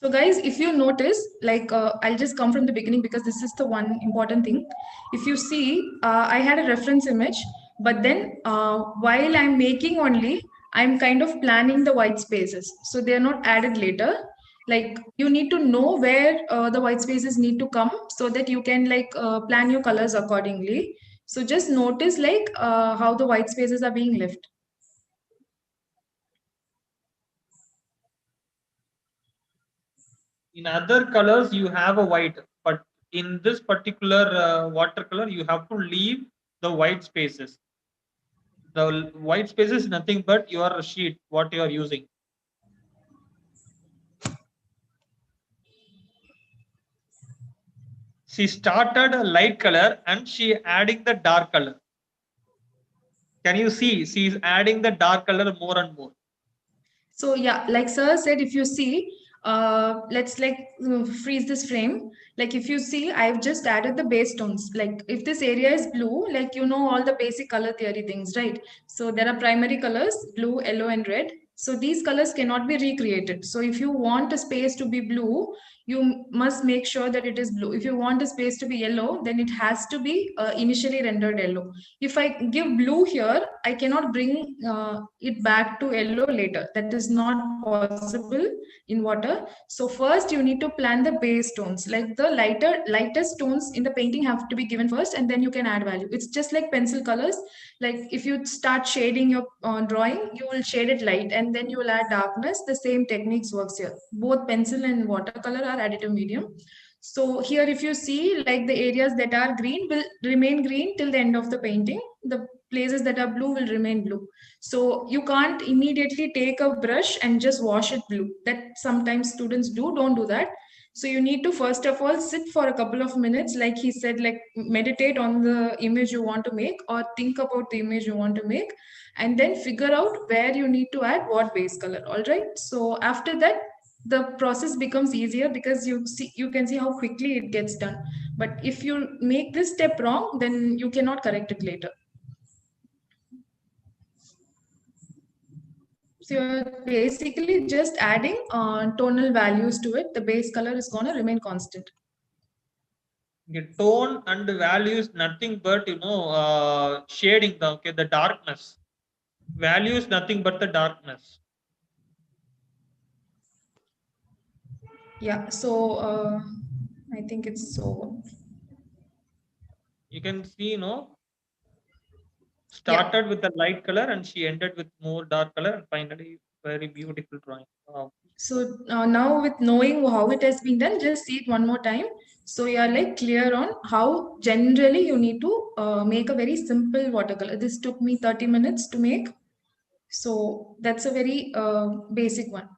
So guys, if you notice, like I'll just come from the beginning because this is the one important thing. If you see, I had a reference image, but then while I'm making only, I'm kind of planning the white spaces. So they are not added later. Like you need to know where the white spaces need to come so that you can like plan your colors accordingly. So just notice like how the white spaces are being left.
In other colors, you have a white, but in this particular watercolor, you have to leave the white spaces. The white space is nothing but your sheet, what you are using. She started a light color and she adding the dark color. Can you see? She is adding the dark color more and more.
So yeah, like sir said, if you see, let's like freeze this frame. Like if you see, I've just added the base tones. Like if this area is blue, like you know all the basic color theory things, right? So there are primary colors, blue, yellow, and red. So these colors cannot be recreated. So if you want a space to be blue, you must make sure that it is blue. If you want a space to be yellow, then it has to be initially rendered yellow. If I give blue here, I cannot bring it back to yellow later. That is not possible in water. So first you need to plan the base tones, like the lightest tones in the painting have to be given first, and then you can add value. It's just like pencil colors. Like if you start shading your drawing, you will shade it light and then you will add darkness. The same techniques works here. Both pencil and watercolor are additive medium. So here if you see, like the areas that are green will remain green till the end of the painting. The places that are blue will remain blue. So you can't immediately take a brush and just wash it blue. That sometimes students do. Don't do that. So you need to first of all sit for a couple of minutes, like he said, like meditate on the image you want to make or think about the image you want to make, and then figure out where you need to add what base color. All right. So after that, the process becomes easier because you can see how quickly it gets done. But if you make this step wrong, then you cannot correct it later. So you're basically just adding tonal values to it. The base color is going to remain constant.
The tone and the value is nothing but shading the darkness. Value is nothing but the darkness.
Yeah, so I think it's over.
You can see, started with the light color and she ended with more dark color, and finally very beautiful drawing. Wow.
So now with knowing how it has been done, just see it one more time. So you are like clear on how generally you need to make a very simple watercolor. This took me 30 minutes to make. So that's a very basic one.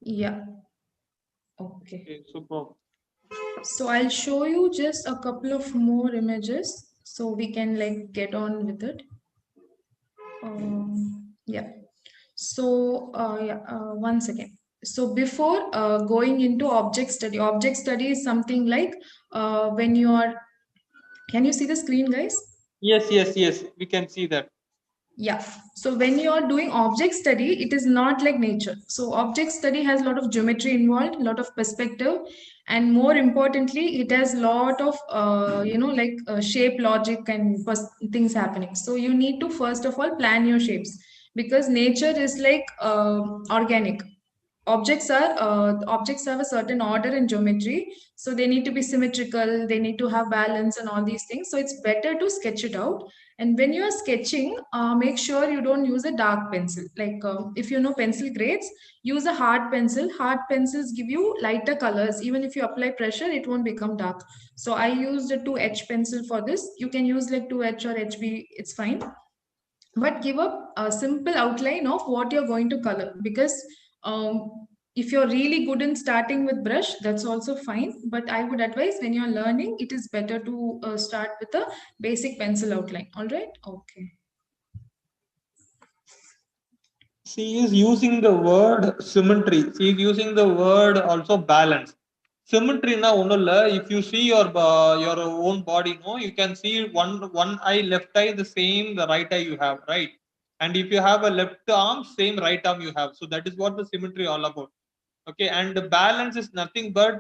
Yeah. Okay.
Okay, super.
So I'll show you just a couple of more images so we can like get on with it. Yeah. So yeah, 1 second. So before going into object study is something like when you are, can you see the screen, guys?
Yes, we can see that.
Yeah. So when you are doing object study, it is not like nature. So object study has a lot of geometry involved, a lot of perspective, and more importantly, it has a lot of shape logic and things happening. So you need to first of all plan your shapes, because nature is like organic. Objects have a certain order and geometry, so they need to be symmetrical, they need to have balance and all these things. So it's better to sketch it out. And when you are sketching, make sure you don't use a dark pencil. Like if you know pencil grades, use a hard pencil. Hard pencils give you lighter colors. Even if you apply pressure, it won't become dark. So I used a 2H pencil for this. You can use like 2H or HB, it's fine. But give up a simple outline of what you're going to color, because if you're really good in starting with brush, that's also fine. But I would advise when you're learning, it is better to start with a basic pencil outline. All right. Okay.
She is using the word symmetry. She is using the word also balance. Symmetry na onnulla. If you see your own body, you can see one eye, left eye, the same the right eye you have, right? And if you have a left arm, same right arm you have. So that is what the symmetry all about. Okay, and the balance is nothing but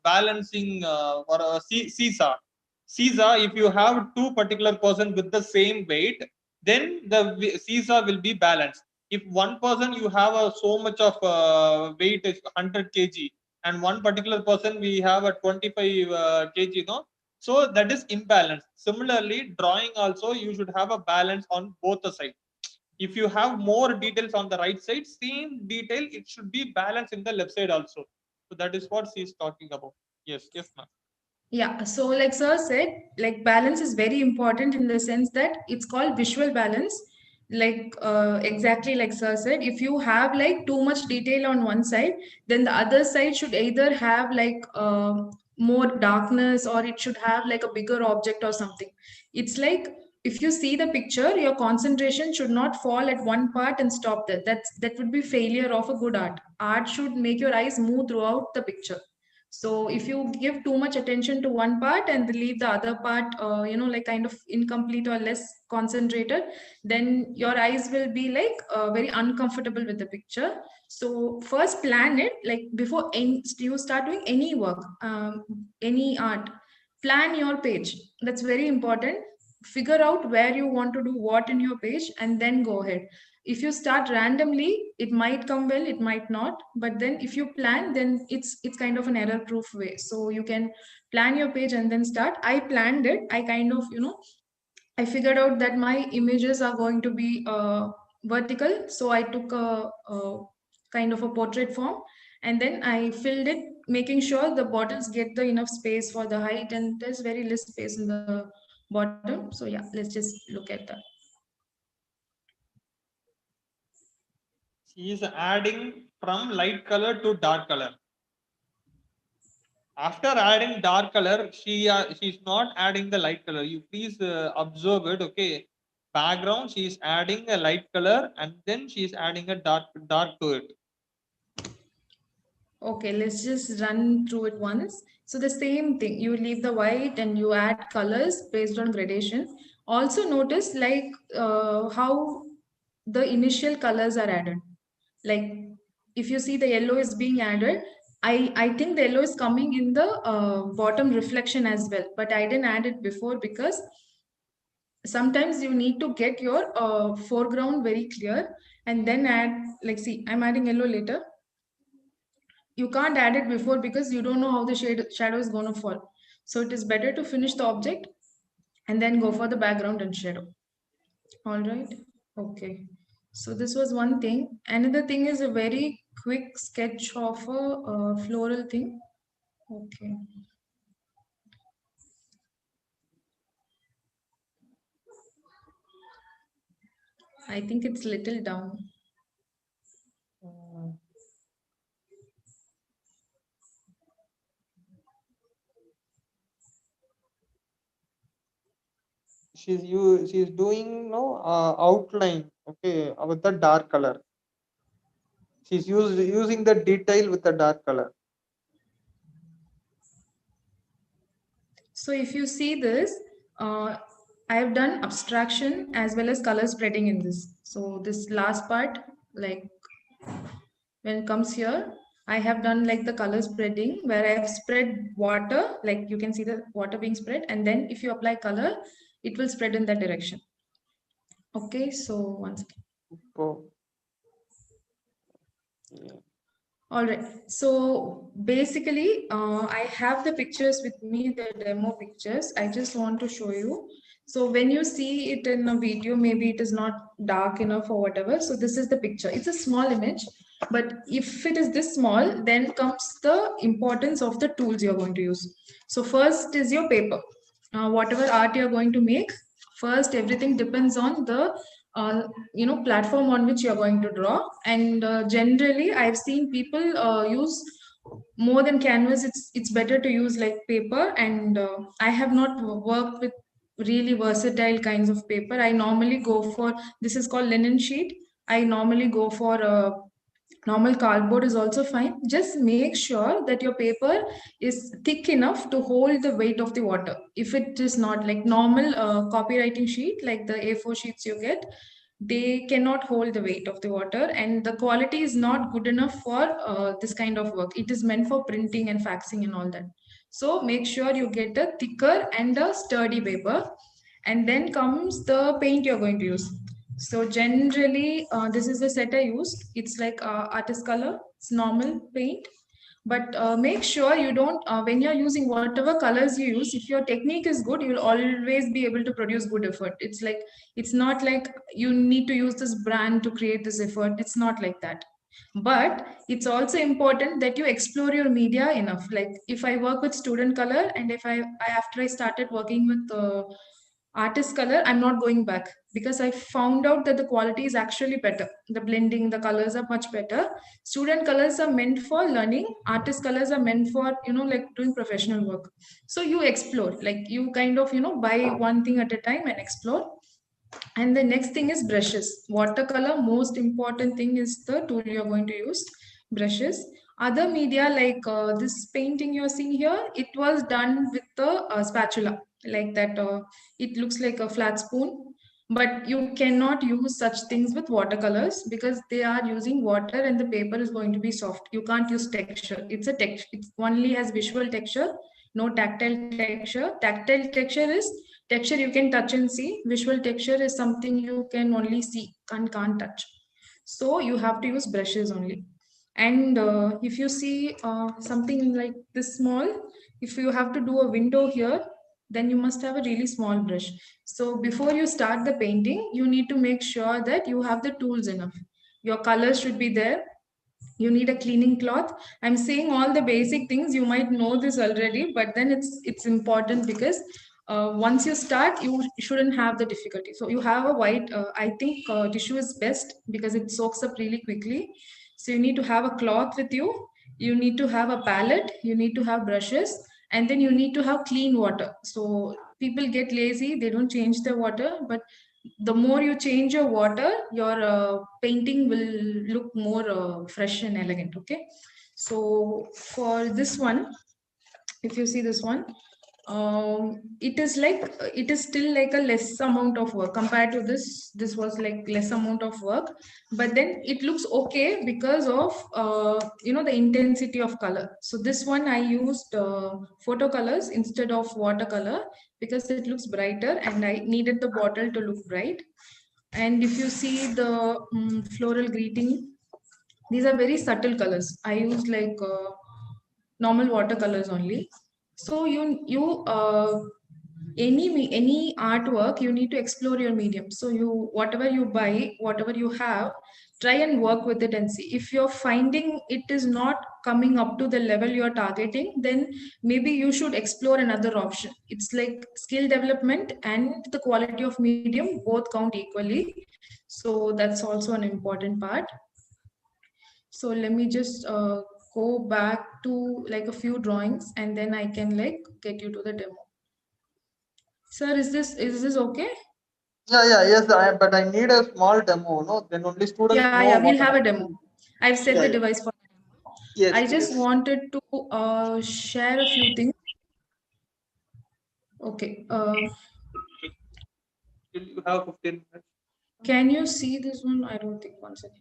balancing or a seesaw. Seesaw, if you have two particular person with the same weight, then the seesaw will be balanced. If one person you have so much of weight is 100 kg, and one particular person we have a 25 kg, no, so that is imbalance. Similarly, drawing also you should have a balance on both the sides. If you have more details on the right side, same detail it should be balanced in the left side also. So that is what she is talking about. Yes ma'am.
Yeah, so like sir said, like balance is very important in the sense that it's called visual balance. Like exactly like sir said, if you have like too much detail on one side, then the other side should either have like more darkness, or it should have like a bigger object or something. It's like if you see the picture, your concentration should not fall at one part and stop there. That would be failure of a good art. Art should make your eyes move throughout the picture. So if you give too much attention to one part and leave the other part, like kind of incomplete or less concentrated, then your eyes will be like very uncomfortable with the picture. So first plan it, like before you start doing any work, any art, plan your page. That's very important. Figure out where you want to do what in your page and then go ahead. If you start randomly, it might come well, it might not, but then if you plan, then it's kind of an error proof way. So you can plan your page and then start. I planned it. I kind of I figured out that my images are going to be vertical, so I took a kind of a portrait form, and then I filled it, making sure the bottoms get the enough space for the height, and there's very less space in the bottom. So yeah, let's just look at that.
She is adding from light color to dark color. After adding dark color, she's not adding the light color. You please observe it. Okay, background, she is adding a light color and then she is adding a dark to it.
Okay, let's just run through it once. So the same thing, you leave the white and you add colors based on gradation. Also notice like how the initial colors are added. Like if you see the yellow is being added, I think the yellow is coming in the bottom reflection as well, but I didn't add it before because sometimes you need to get your foreground very clear and then add, like see, I'm adding yellow later. You can't add it before because you don't know how the shadow is going to fall. So it is better to finish the object and then go for the background and shadow. All right. Okay. So this was one thing. Another thing is a very quick sketch of a floral thing. Okay. I think it's little down.
She's doing no outline, okay, with the dark color. She's using the detail with the dark color.
So if you see this, I have done abstraction as well as color spreading in this. So this last part, like when it comes here, I have done like the color spreading where I have spread water, like you can see the water being spread, and then if you apply color, it will spread in that direction. Okay, so once again.
Oh. Yeah.
All right, so basically I have the pictures with me, the demo pictures. I just want to show you. So when you see it in a video, maybe it is not dark enough or whatever. So this is the picture. It's a small image, but if it is this small, then comes the importance of the tools you're going to use. So first is your paper. Whatever art you're going to make, first everything depends on the platform on which you're going to draw. And generally I've seen people use more than canvas. It's better to use like paper, and I have not worked with really versatile kinds of paper. I normally go for, this is called linen sheet. I normally go for normal cardboard is also fine. Just make sure that your paper is thick enough to hold the weight of the water. If it is not, like normal copywriting sheet, like the A4 sheets you get, they cannot hold the weight of the water, and the quality is not good enough for this kind of work. It is meant for printing and faxing and all that. So make sure you get a thicker and a sturdy paper. And then comes the paint you're going to use. So generally, this is the set I used. It's like artist color. It's normal paint. But make sure you don't, when you're using whatever colors you use, if your technique is good, you'll always be able to produce good effort. It's like, it's not like you need to use this brand to create this effort. It's not like that. But it's also important that you explore your media enough. Like if I work with student color, and if I after I started working with artist color, I'm not going back, because I found out that the quality is actually better. The blending, the colors are much better. Student colors are meant for learning, artist colors are meant for, like doing professional work. So you explore, like you kind of, buy one thing at a time and explore. And the next thing is brushes. Watercolor, most important thing is the tool you're going to use, brushes. Other media like this painting you're seeing here, it was done with the spatula, like that. It looks like a flat spoon, but you cannot use such things with watercolors because they are using water and the paper is going to be soft. You can't use texture. It's a texture. It only has visual texture, no tactile texture. Tactile texture is texture you can touch and see. Visual texture is something you can only see and can't touch. So you have to use brushes only. And if you see something like this small, if you have to do a window here, then you must have a really small brush. So before you start the painting, you need to make sure that you have the tools enough. Your colors should be there. You need a cleaning cloth. I'm saying all the basic things, you might know this already, but then it's important because once you start, you shouldn't have the difficulty. So you have a white, I think tissue is best because it soaks up really quickly. So you need to have a cloth with you. You need to have a palette. You need to have brushes, and then you need to have clean water. So people get lazy, they don't change their water, but the more you change your water, your painting will look more fresh and elegant. Okay, so for this one, if you see this one, it is like it is still like a less amount of work compared to this was like less amount of work, but then it looks okay because of the intensity of color. So this one I used photo colors instead of watercolor because it looks brighter and I needed the bottle to look bright. And if you see the floral greeting, these are very subtle colors. I used like normal watercolors only. So any artwork, you need to explore your medium. So you, whatever you buy, whatever you have, try and work with it and see. If you're finding it is not coming up to the level you're targeting, then maybe you should explore another option. It's like skill development and the quality of medium both count equally. So that's also an important part. So let me just go back to like a few drawings and then I can like get you to the demo. Sir, is this okay?
Yes, but I need a small demo, no? Then only students know
Yeah, we'll
what
have a
I'm
demo.
doing.
I've set
Yeah,
the
yeah.
device for.
Yes,
I just
yes.
wanted to share a few things. Okay.
Still you have 15 minutes.
Can you see this one? I don't think. One second.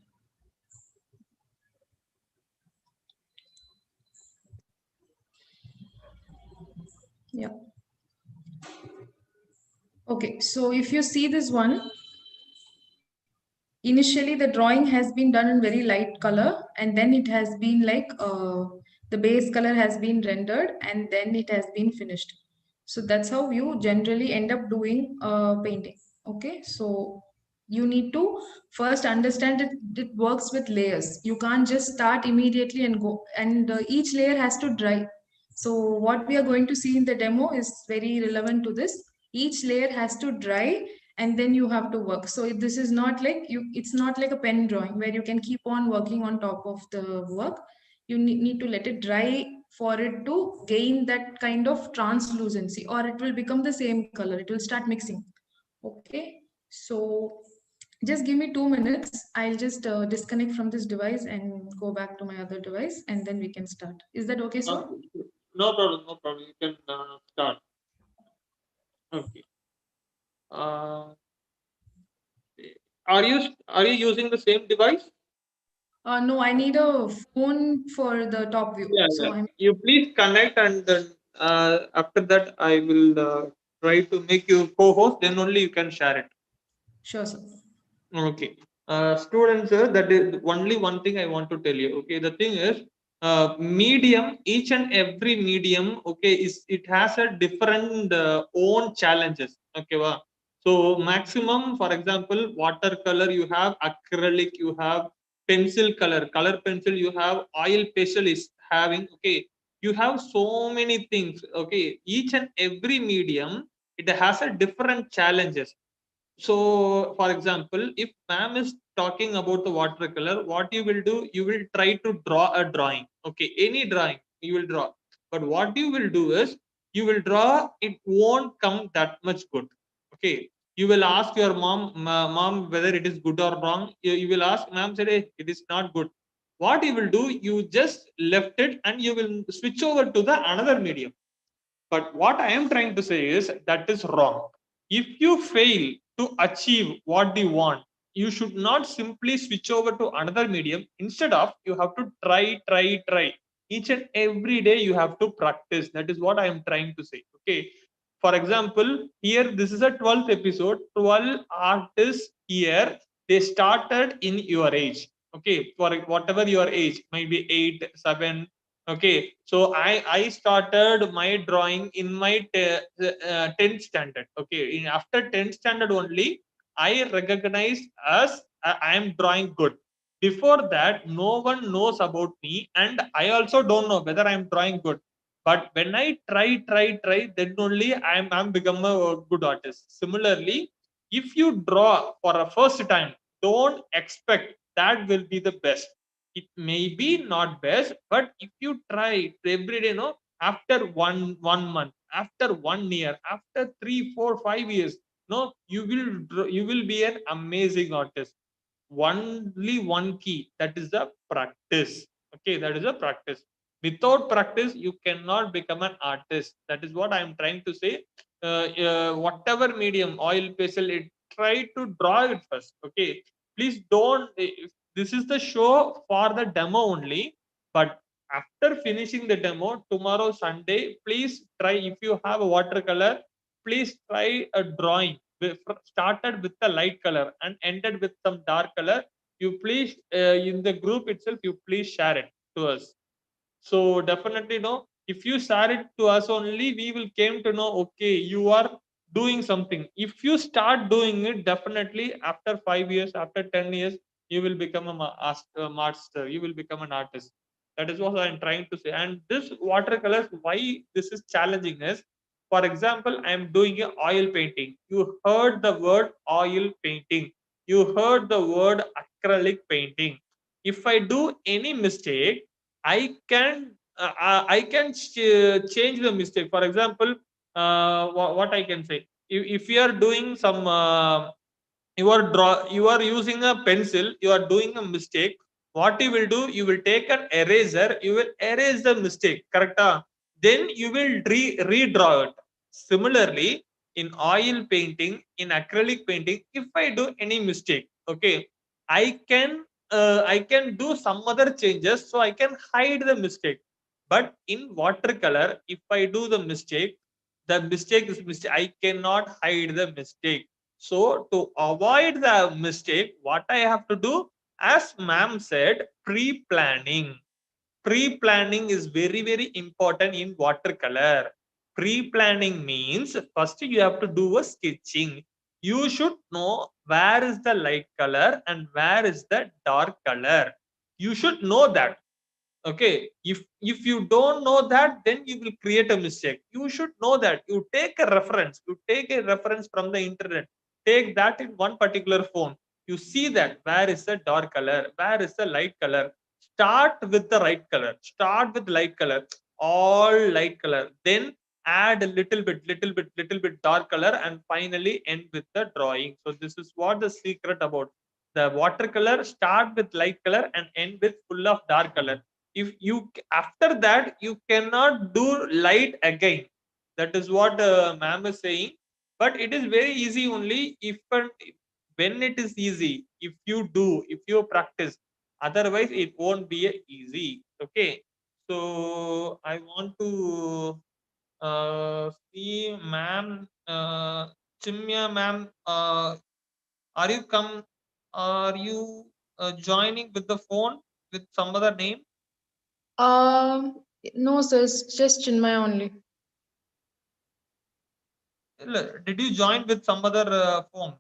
Yeah. Okay. So if you see this one, initially the drawing has been done in very light color, and then it has been like the base color has been rendered, and then it has been finished. So that's how you generally end up doing painting. Okay, so you need to first understand that it works with layers. You can't just start immediately and go, and each layer has to dry. So what we are going to see in the demo is very relevant to this. Each layer has to dry, and then you have to work. So this is not like it's not like a pen drawing where you can keep on working on top of the work. You need to let it dry for it to gain that kind of translucency, or it will become the same color. It will start mixing. Okay, so just give me 2 minutes. I'll just disconnect from this device and go back to my other device, and then we can start. Is that okay, sir?
No problem, no problem. You can start. Okay. Are you using the same device?
No, I need a phone for the top view.
Yeah,
So
yeah.
I'm
You please connect, and then after that I will try to make you co-host. Then only you can share it.
sure, sir.
Okay. Students, that is only one thing I want to tell you. Okay, the thing is, medium, each and every medium, okay, is it has a different own challenges. Okay, wow. So maximum, for example, watercolor you have, acrylic you have, pencil color pencil you have, oil pencil is having. Okay, you have so many things. Okay, each and every medium it has a different challenges. So, for example, if ma'am is talking about the watercolor, what you will do, you will try to draw a drawing. Okay, any drawing you will draw. But what you will do is, you will draw, it won't come that much good. Okay, you will ask your mom whether it is good or wrong. You will ask, ma'am said, hey, it is not good. What you will do, you just left it and you will switch over to the another medium. But what I am trying to say is that is wrong. If you fail to achieve what you want, you should not simply switch over to another medium. Instead of, you have to try. Each and every day you have to practice. That is what I am trying to say. Okay. For example, here this is a 12th episode. 12 artists here. They started in your age. Okay, for whatever your age, maybe 8, 7. Okay, so I started my drawing in my 10th standard. Okay, after 10th standard only I recognized as I am drawing good. Before that, no one knows about me, and I also don't know whether I am drawing good. But when I try, then only I'm become a good artist. Similarly, if you draw for a first time, don't expect that will be the best. It may be not best, but if you try every day, no, after one month, after 1 year, after 3, 4, 5 years, no, you will be an amazing artist. Only one key, that is the practice. Okay, that is a practice. Without practice you cannot become an artist. That is what I am trying to say. Whatever medium, oil pencil, it try to draw it first. Okay, please don't, this is the show for the demo only. But after finishing the demo, tomorrow Sunday, please try, if you have a watercolor, please try a drawing started with the light color and ended with some dark color. You please, in the group itself, you please share it to us. So definitely, no, if you share it to us only, we will came to know, okay, you are doing something. If you start doing it, definitely after 5 years, after 10 years, you will become a master, you will become an artist. That is what I'm trying to say. And this watercolors, why this is challenging is, for example, I'm doing a oil painting. You heard the word oil painting, you heard the word acrylic painting. If I do any mistake, I can change the mistake. For example, what I can say, if you are doing some you are using a pencil, you are doing a mistake. What you will do, you will take an eraser, you will erase the mistake, correct? Then you will redraw it. Similarly, in oil painting, in acrylic painting, if I do any mistake, okay, I can do some other changes so I can hide the mistake. But in watercolor, if I do the mistake is mistake, I cannot hide the mistake. So to avoid the mistake, what I have to do, as ma'am said, pre-planning. Pre-planning is very, very important in watercolor. Pre-planning means first you have to do a sketching. You should know where is the light color and where is the dark color. You should know that. Okay, if you don't know that, then you will create a mistake. You should know that. You take a reference, you take a reference from the internet, take that in one particular phone. You see that where is the dark color, where is the light color. Start with the right color, start with light color, all light color, then add a little bit dark color, and finally end with the drawing. So this is what the secret about the watercolor. Start with light color and end with full of dark color. If you, after that you cannot do light again. That is what ma'am is saying. But it is very easy only. If when it is easy, if you practice, otherwise it won't be easy. Okay, so I want to see ma'am, Chimya ma'am, are you joining with the phone with some other name?
No, sir, it's just Chinmay only.
Did you join with some other phone?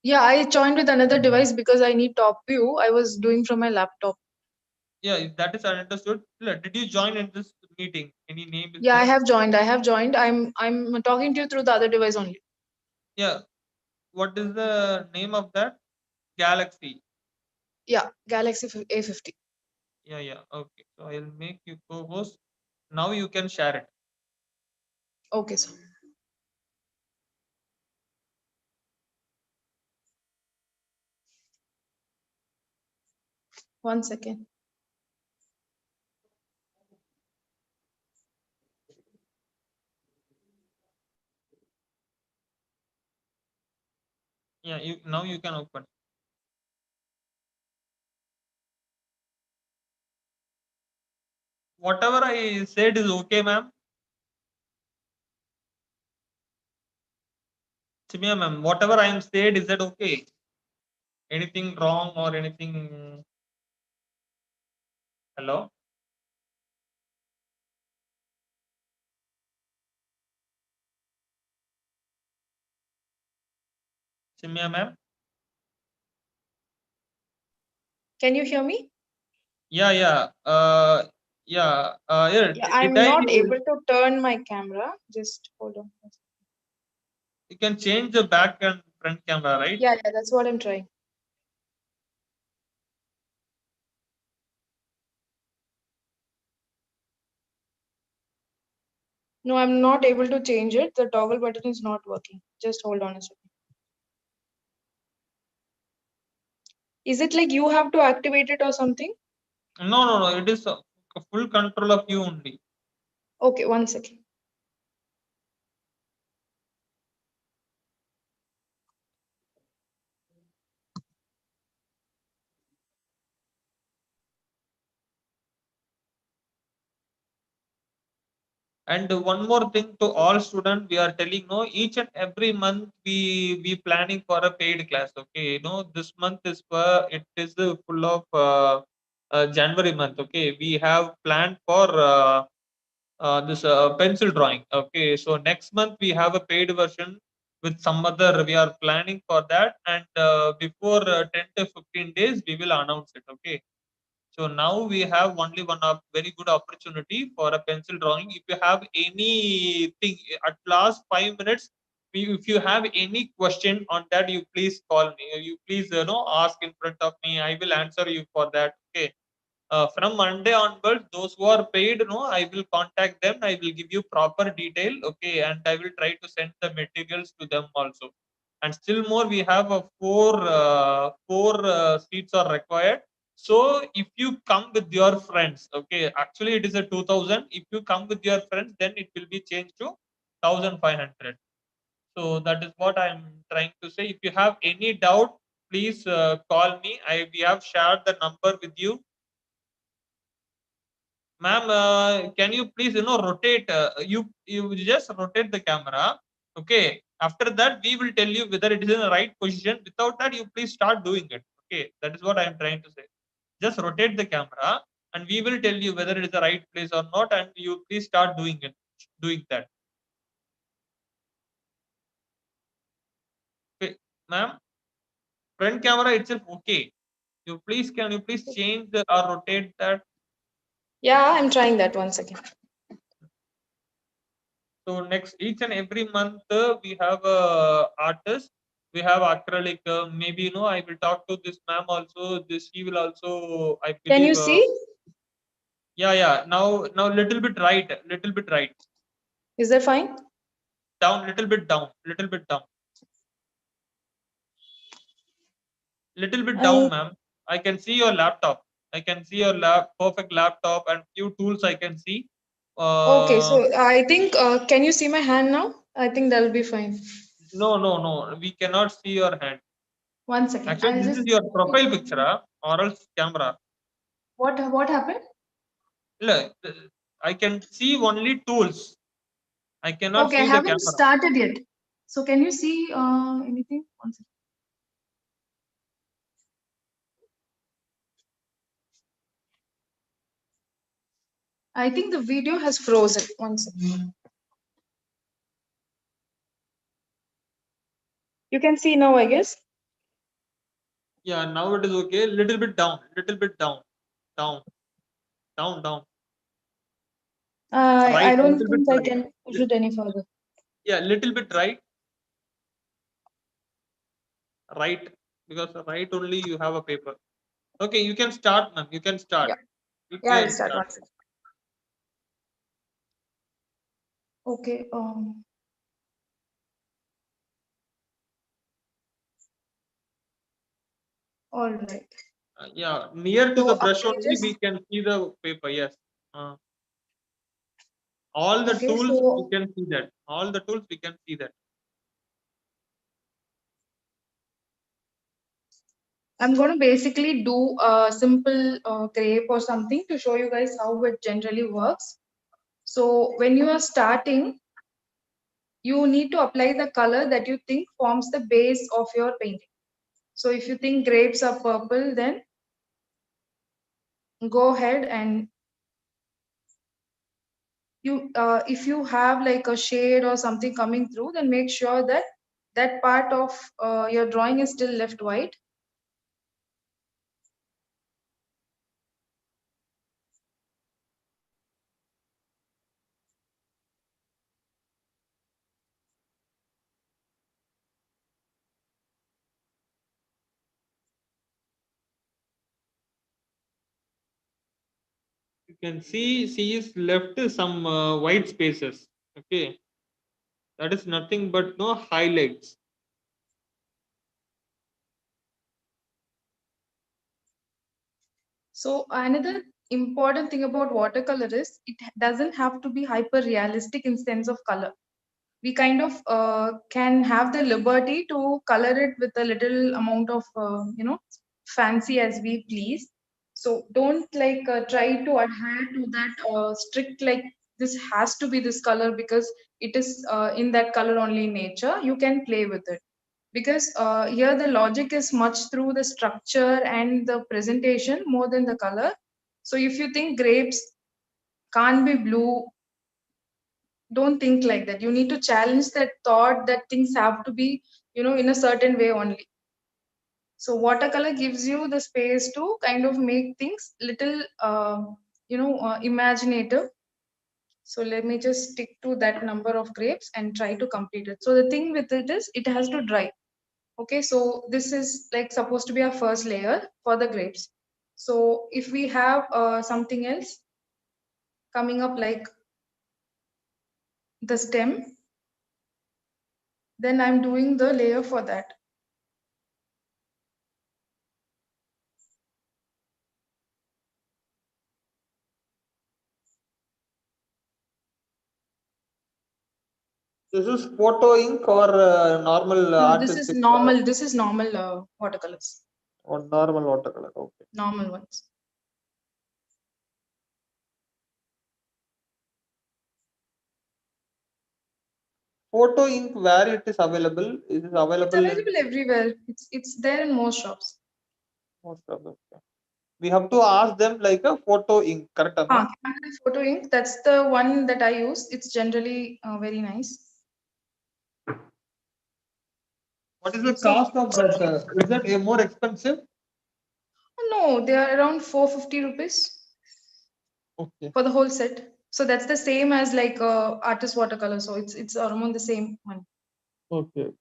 Yeah, I joined with another device because I need top view. I was doing from my laptop.
Yeah, if that is understood. Did you join in this meeting? Any name is
Yeah, I
there?
have joined. I have joined. I'm talking to you through the other device only.
Yeah. What is the name of that? Galaxy.
Yeah, Galaxy A50.
Yeah, yeah. Okay. So I'll make you co-host. Now you can share it.
Okay, sir. One second.
Yeah, now you can open. Whatever I said is okay, ma'am. Chimia ma'am, whatever I am said, is that okay? Anything wrong or anything? Hello? Chimia ma'am?
Can you hear me?
Yeah, yeah. Yeah. Yeah.
Yeah,
Did
I'm
I?
not able to turn my camera. Just hold on.
You can change the back and front camera, right?
Yeah, yeah, that's what I'm trying. No, I'm not able to change it. The toggle button is not working. Just hold on a second. Is it like you have to activate it or something?
No, no, no. It is a full control of you only.
Okay, one second.
And one more thing to all students, we are telling no, each and every month we planning for a paid class. Okay, this month is it is full of January month. Okay, we have planned for this pencil drawing. Okay, so next month we have a paid version with some other. We are planning for that, and before 10 to 15 days we will announce it. Okay. So now we have only one very good opportunity for a pencil drawing. If you have anything at last 5 minutes, if you have any question on that, you please call me. You please ask in front of me. I will answer you for that. Okay. From Monday onwards, those who are paid, I will contact them. I will give you proper detail. Okay, and I will try to send the materials to them also. And still more, we have a four seats are required. So if you come with your friends, okay, actually it is a 2000. If you come with your friends, then it will be changed to 1500. So that is what I am trying to say. If you have any doubt, please call me. We have shared the number with you. Ma'am, can you please rotate? You just rotate the camera. Okay. After that, we will tell you whether it is in the right position. Without that, you please start doing it. Okay, that is what I am trying to say. Just rotate the camera, and we will tell you whether it is the right place or not, and you please start doing that. Okay, ma'am. Front camera itself okay. Can you please change or rotate that?
Yeah, I'm trying that. One second.
So next, each and every month we have artist, we have acrylic. Maybe I will talk to this ma'am also. This she will also, I
Can
believe.
you see?
Yeah, yeah. Now little bit right, little bit right.
Is that fine?
Down, little bit down, little bit down, little bit down, ma'am. I can see your laptop. I can see your perfect laptop and few tools I can see.
Okay,
Uh,
so I think, can you see my hand now? I think that'll be fine.
no, no, no. We cannot see your hand.
One second.
Actually,
I'll
this
just
is your profile picture, or else camera.
what happened?
Look, I can see only tools. I cannot
Okay, I
see the
haven't
camera.
started yet. So can you see anything? One second. I think the video has frozen. One second. You can see now, I guess.
Yeah, now it is okay. Little bit down, down. Right,
I don't
little bit
think I
right.
can push it any further.
Yeah, little bit right. Right, because right only you have a paper. Okay, you can start, ma'am. You can start.
Yeah.
You
Yeah, I'll
can
start.
start.
One second. Okay. All right.
Yeah, near to
So
the brush
I
only
just
we can see the paper. Yes. All the
okay.
tools we
So
can see that. All the tools we can see that.
I'm going to basically do a simple grape or something to show you guys how it generally works. So when you are starting, you need to apply the color that you think forms the base of your painting. So if you think grapes are purple, then go ahead and you if you have like a shade or something coming through, then make sure that that part of your drawing is still left white.
You can see is left some white spaces. Okay, that is nothing but no highlights.
So another important thing about watercolor is it doesn't have to be hyper realistic in sense of color. We kind of can have the liberty to color it with a little amount of fancy as we please. So don't like try to adhere to that strict like this has to be this color because it is in that color only in nature. You can play with it because here the logic is much through the structure and the presentation more than the color. So if you think grapes can't be blue, don't think like that. You need to challenge that thought that things have to be in a certain way only. So watercolor gives you the space to kind of make things little imaginative. So let me just stick to that number of grapes and try to complete it. So the thing with it is it has to dry. Okay, so this is like supposed to be our first layer for the grapes. So if we have something else coming up like the stem, then I'm doing the layer for that.
This is photo ink or normal
No,
artistic
this is normal watercolors,
or normal watercolor. Okay.
normal ones.
Photo ink where it is available? Is it
It's
available in
available everywhere. It's there in most shops.
most of them? Okay. We have to ask them like a photo ink, correct? Amma?
Camel photo ink, that's the one that I use. It's generally very nice.
What is the
So
cost of that? Is that more expensive?
no, they are around 450 rupees
Okay.
for the whole set. So that's the same as like artist watercolor. So it's around the same one.
Okay.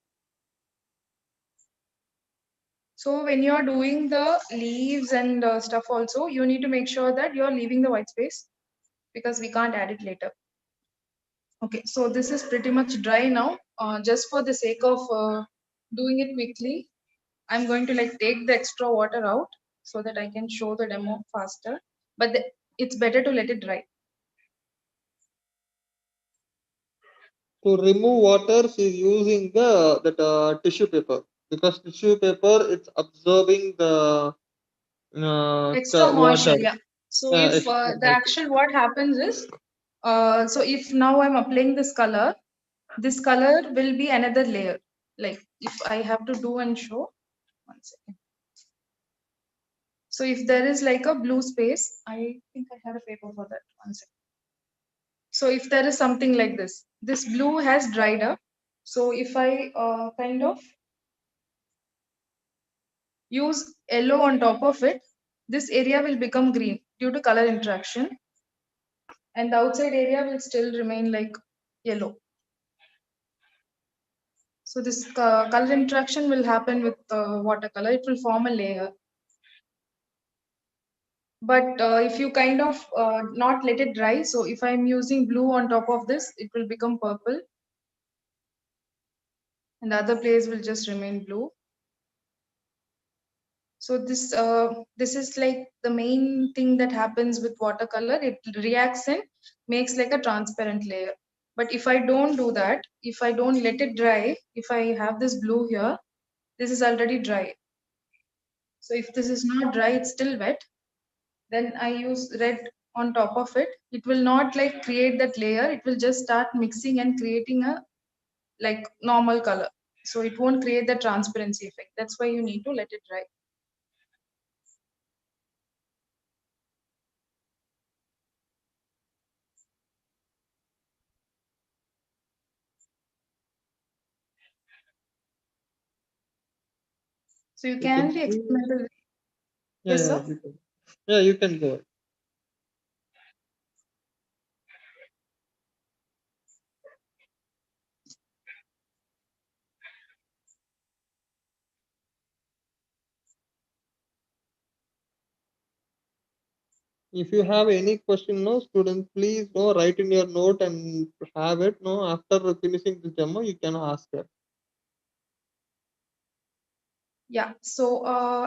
So when you're doing the leaves and stuff also, you need to make sure that you're leaving the white space because we can't add it later. Okay, so this is pretty much dry now. Just for the sake of doing it quickly, I'm going to like take the extra water out so that I can show the demo faster. But it's better to let it dry.
To remove water, she is using the that tissue paper. because tissue paper it's absorbing
Extra moisture,
water.
yeah. So if
Extra
the
moisture.
actual what happens is, so if now I'm applying this color will be another layer. Like if I have to do and show, 1 second. So if there is like a blue space, I think I had a paper for that. 1 second. So if there is something like this blue has dried up. So if I kind of use yellow on top of it, this area will become green due to color interaction, and the outside area will still remain like yellow. So this color interaction will happen with watercolor. It will form a layer. But if you kind of not let it dry, so if I'm using blue on top of this, it will become purple, and the other place will just remain blue. So this is like the main thing that happens with watercolor. It reacts and makes like a transparent layer. But if I don't do that, if I don't let it dry, if I have this blue here, this is already dry. So if this is not dry, it's still wet, then I use red on top of it. It will not like create that layer. It will just start mixing and creating a like normal color. So it won't create the transparency effect. That's why you need to let it dry. So you can be experimental.
Yeah,
Yes,
yeah,
sir.
you can. Yeah, you can go. If you have any question, no student, please no write in your note and have it. No, after finishing this demo, you can ask her.
Yeah. So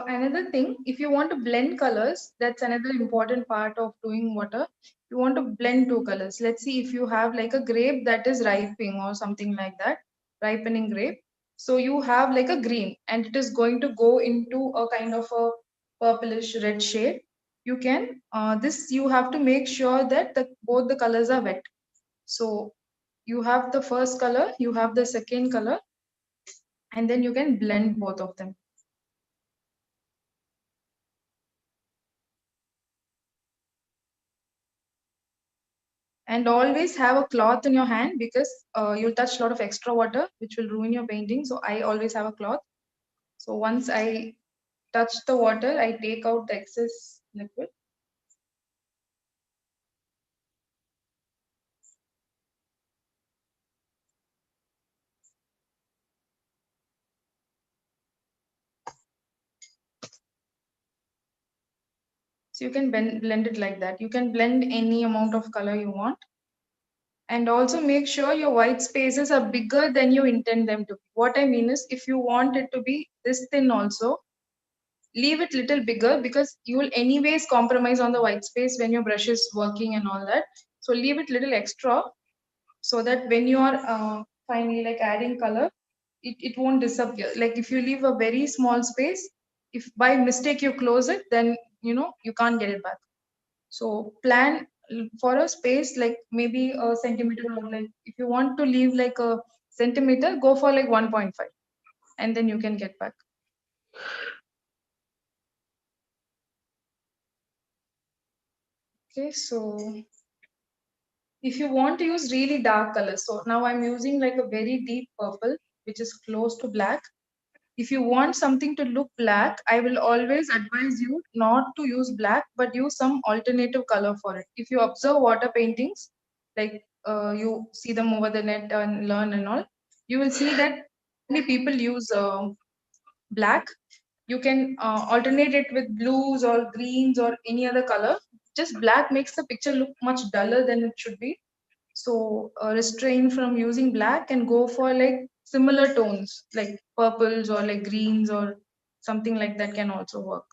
another thing, if you want to blend colors, that's another important part of doing water. You want to blend two colors. Let's see if you have like a grape that is ripening or something like that, ripening grape. So you have like a green and it is going to go into a kind of a purplish red shade. You can, this you have to make sure that both the colors are wet. So you have the first color, you have the second color, and then you can blend both of them. And always have a cloth in your hand because you'll touch a lot of extra water which will ruin your painting. So I always have a cloth. So once I touch the water, I take out the excess liquid. So you can blend it like that. You can blend any amount of color you want. And also make sure your white spaces are bigger than you intend them to be. What I mean is, if you want it to be this thin also, leave it little bigger because you will anyways compromise on the white space when your brush is working and all that. So leave it little extra so that when you are finally like adding color, it won't disappear. Like if you leave a very small space, if by mistake you close it, then you can't get it back. So plan for a space like maybe a centimeter, or like if you want to leave like a centimeter, go for like 1.5 and then you can get back. Okay, so if you want to use really dark colors, so now I'm using like a very deep purple which is close to black. If you want something to look black, I will always advise you not to use black but use some alternative color for it. If you observe water paintings, like you see them over the net and learn and all, you will see that many people use black. You can alternate it with blues or greens or any other color. Just black makes the picture look much duller than it should be. So restrain from using black and go for like similar tones like purples or like greens or something like that can also work.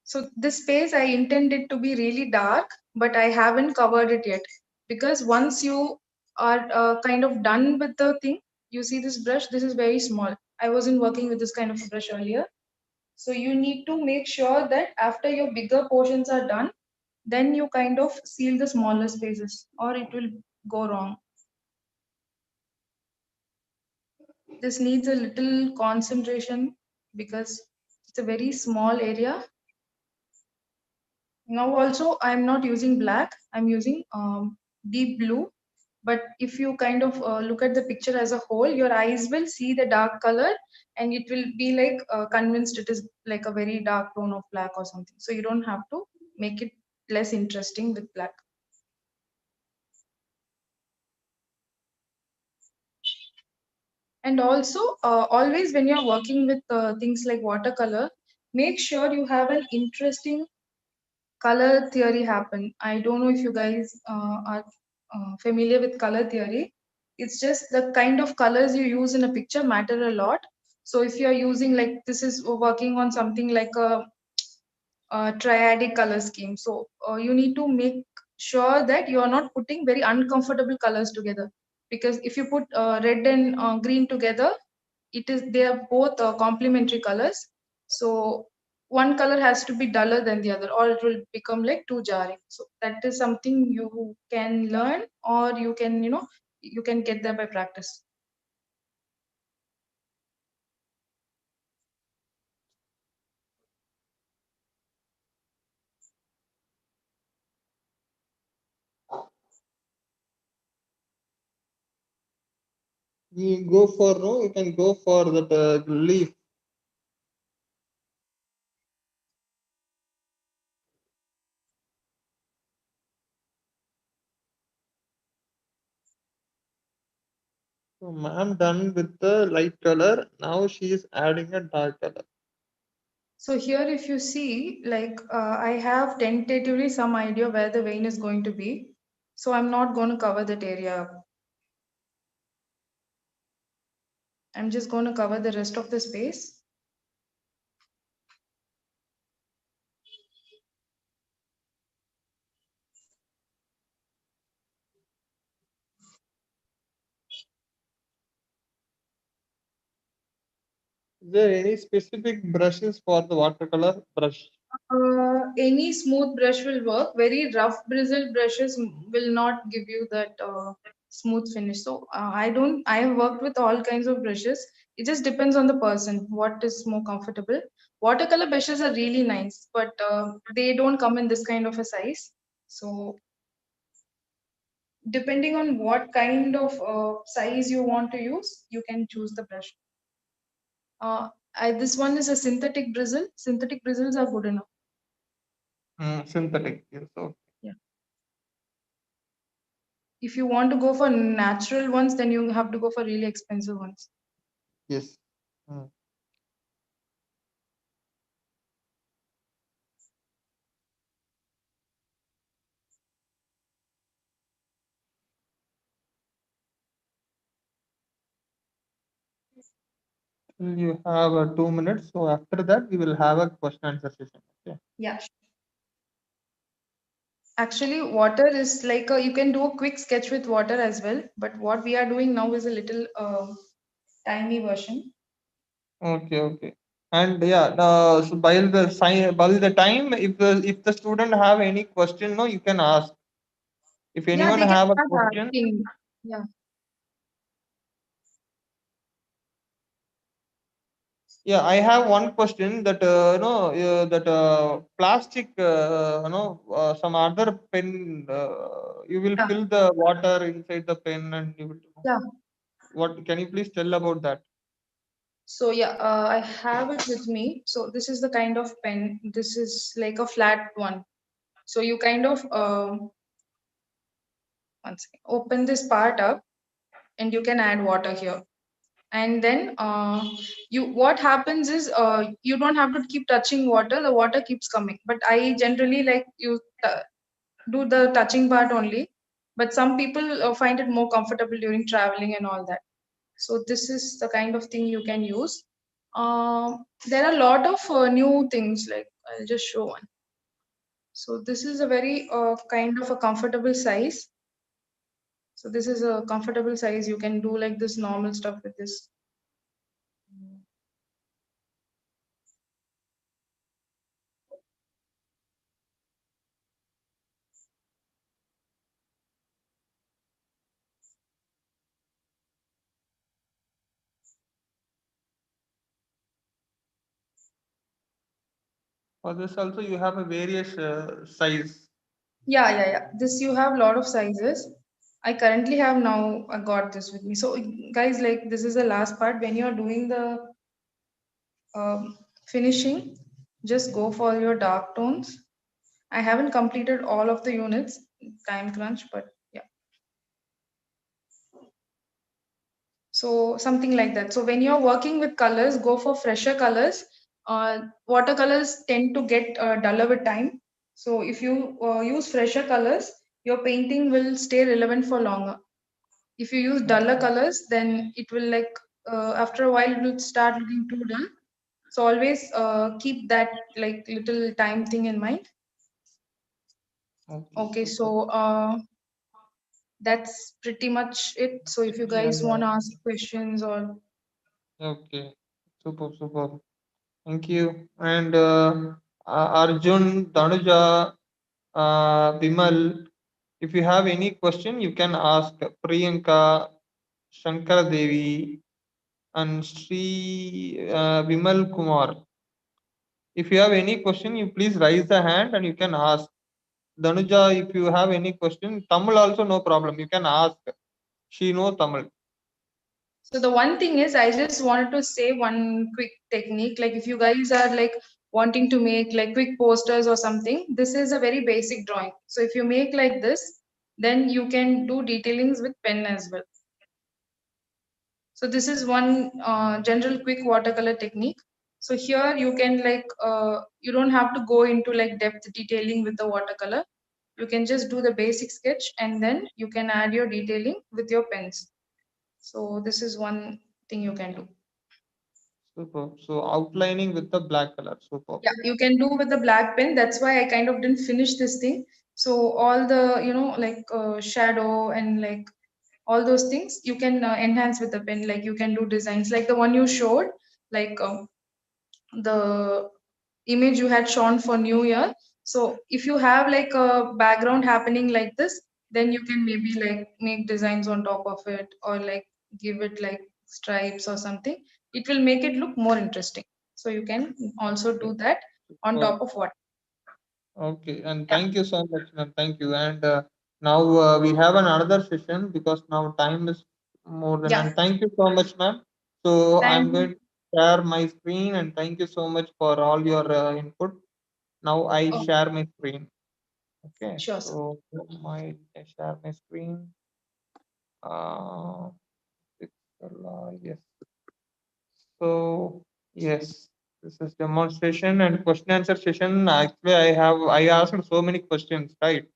So this space I intended to be really dark, but I haven't covered it yet. because once you are kind of done with the thing, you see this brush, this is very small. I wasn't working with this kind of brush earlier. So you need to make sure that after your bigger portions are done, then you kind of seal the smaller spaces or it will go wrong. This needs a little concentration because it's a very small area. Now also I'm not using black, I'm using deep blue. But if you kind of look at the picture as a whole, your eyes will see the dark color and it will be like convinced it is like a very dark tone of black or something. So you don't have to make it less interesting with black. And also always when you're working with things like watercolor, make sure you have an interesting color theory happen. I don't know if you guys are familiar with color theory. It's just the kind of colors you use in a picture matter a lot. So if you're using, like, this is working on something like a triadic color scheme. So you need to make sure that you are not putting very uncomfortable colors together, because if you put red and green together, they are both complementary colors. So one color has to be duller than the other or it will become like too jarring. So that is something you can learn, or you can, you can get there by practice.
You go for no, you can go for that leaf. So ma'am done with the light color. Now she is adding a dark color.
So here if you see, like I have tentatively some idea where the vein is going to be. So I'm not going to cover that area up. I'm just going to cover the rest of the space.
Is there any specific brushes for the watercolor brush?
Any smooth brush will work. Very rough bristle brushes will not give you that smooth finish. So I have worked with all kinds of brushes. It just depends on the person, what is more comfortable. Watercolor brushes are really nice, but they don't come in this kind of a size. So depending on what kind of size you want to use, you can choose the brush. This one is a synthetic bristle. Synthetic bristles are good enough.
Synthetic. Yes. Okay.
Yeah. If you want to go for natural ones, then you have to go for really expensive ones.
Yes. You have 2 minutes. So after that, we will have a question answer session. Okay.
Yeah. Actually, water is like you can do a quick sketch with water as well. But what we are doing now is a little tiny version.
Okay. Okay. And yeah, so by the time, if the student have any question, no, you can ask. If
Yeah,
anyone
they can
have a
start
question,
asking. Yeah.
yeah, I have one question that that plastic, some other pen, you will
Yeah.
fill the water inside the pen and you will.
Yeah.
What can you please tell about that?
So yeah, I have it with me. So this is the kind of pen. This is like a flat one. So you kind of one second, open this part up, and you can add water here. And then what happens is you don't have to keep touching water. The water keeps coming. But I generally like you do the touching part only. But some people find it more comfortable during traveling and all that. So this is the kind of thing you can use. There are a lot of new things, like I'll just show one. So this is a very kind of a comfortable size. So this is a comfortable size. You can do like this normal stuff with this.
For this also you have a various size.
Yeah. This you have a lot of sizes. I currently have now, I got this with me. So guys, like this is the last part. When you're doing the finishing, just go for your dark tones. I haven't completed all of the units, time crunch, but yeah. So something like that. So when you're working with colors, go for fresher colors. Watercolors tend to get duller with time. So if you use fresher colors, your painting will stay relevant for longer. If you use duller colors, then it will like after a while it will start looking too dull. So always keep that like little time thing in mind. Okay, so that's pretty much it. So if you guys want to ask questions or
Okay, super. Thank you. And Arjun, Danuja, Bimal, if you have any question, you can ask Priyanka, Shankar Devi, and Sri Bimal Kumar. If you have any question, you please raise the hand and you can ask. Danuja, if you have any question, Tamil also no problem. You can ask. She knows Tamil.
so the one thing is I just wanted to say one quick technique. Like if you guys are like wanting to make like quick posters or something, this is a very basic drawing. So if you make like this, then you can do detailings with pen as well. So this is one general quick watercolor technique. So here you can like, you don't have to go into like depth detailing with the watercolor. You can just do the basic sketch and then you can add your detailing with your pens. So this is one thing you can do.
Super. So outlining with the black color. Super.
Yeah, you can do with the black pen. That's why I kind of didn't finish this thing. So all the, like shadow and like all those things you can enhance with the pen. Like you can do designs like the one you showed, like the image you had shown for New Year. So if you have like a background happening like this, then you can maybe like make designs on top of it or like give it like stripes or something. It will make it look more interesting. So you can also do that on top of what.
Okay, and
Yeah.
thank you so much, ma'am. Thank you. And now we have another session because now time is more than.
Yeah.
And thank you so much, ma'am. So
Thank
I'm
you.
going to share my screen and thank you so much for all your input. Now I
Oh,
share my screen. Okay,
sure, sir.
so I share my screen. Uh, yes. So yes, this is demonstration and question answer session. Actually, I asked so many questions, right?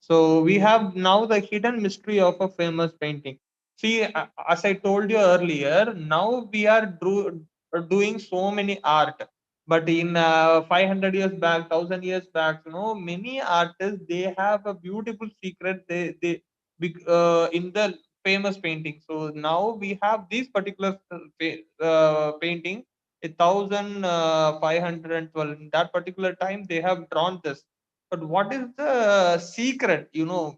So we have now the hidden mystery of a famous painting. See, as I told you earlier, now we are doing so many art. But in 500 years back, 1000 years back, many artists they have a beautiful secret. In the famous painting. So now we have this particular painting, 1512. In that particular time, they have drawn this. But what is the secret?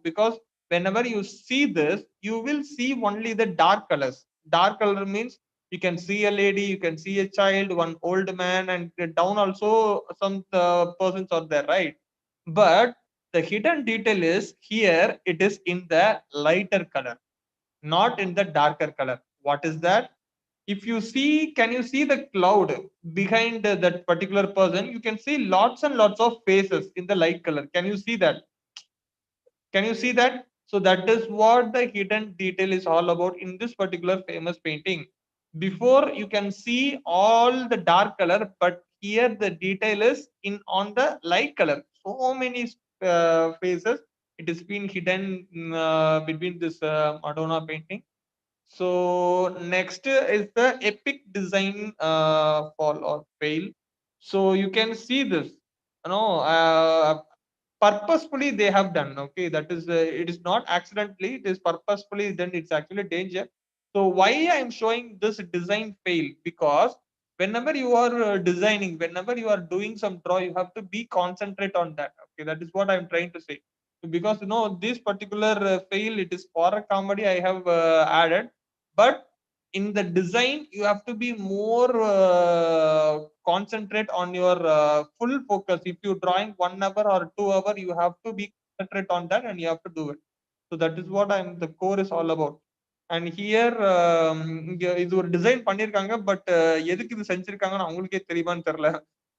Because whenever you see this, you will see only the dark colors. Dark color means you can see a lady, you can see a child, one old man, and down also some persons are there, right? But the hidden detail is here, it is in the lighter color, not in the darker color. What is that? If you see, can you see the cloud behind that particular person? You can see lots and lots of faces in the light color. Can you see that? Can you see that? So that is what the hidden detail is all about in this particular famous painting. Before you can see all the dark color, but here the detail is in on the light color. So many faces. It is been hidden between this Madonna painting. So next is the epic design fall or fail. So you can see this. purposefully they have done. Okay, that is it is not accidentally, it is purposefully, then it's actually danger. So why I'm showing this design fail? Because whenever you are designing, whenever you are doing some draw, you have to be concentrate on that. Okay, that is what I'm trying to say. Because this particular fail, it is for a comedy I have added, but in the design you have to be more concentrate on your full focus. If you drawing 1 hour or 2 hour, you have to be concentrate on that and you have to do it. So that is what the core is all about. And here இது ஒரு design பண்ணிருக்காங்க, but எதுக்கு இது செஞ்சிருக்காங்கன்னு அவங்களுக்கே தெரியுமான்னு தெரியல.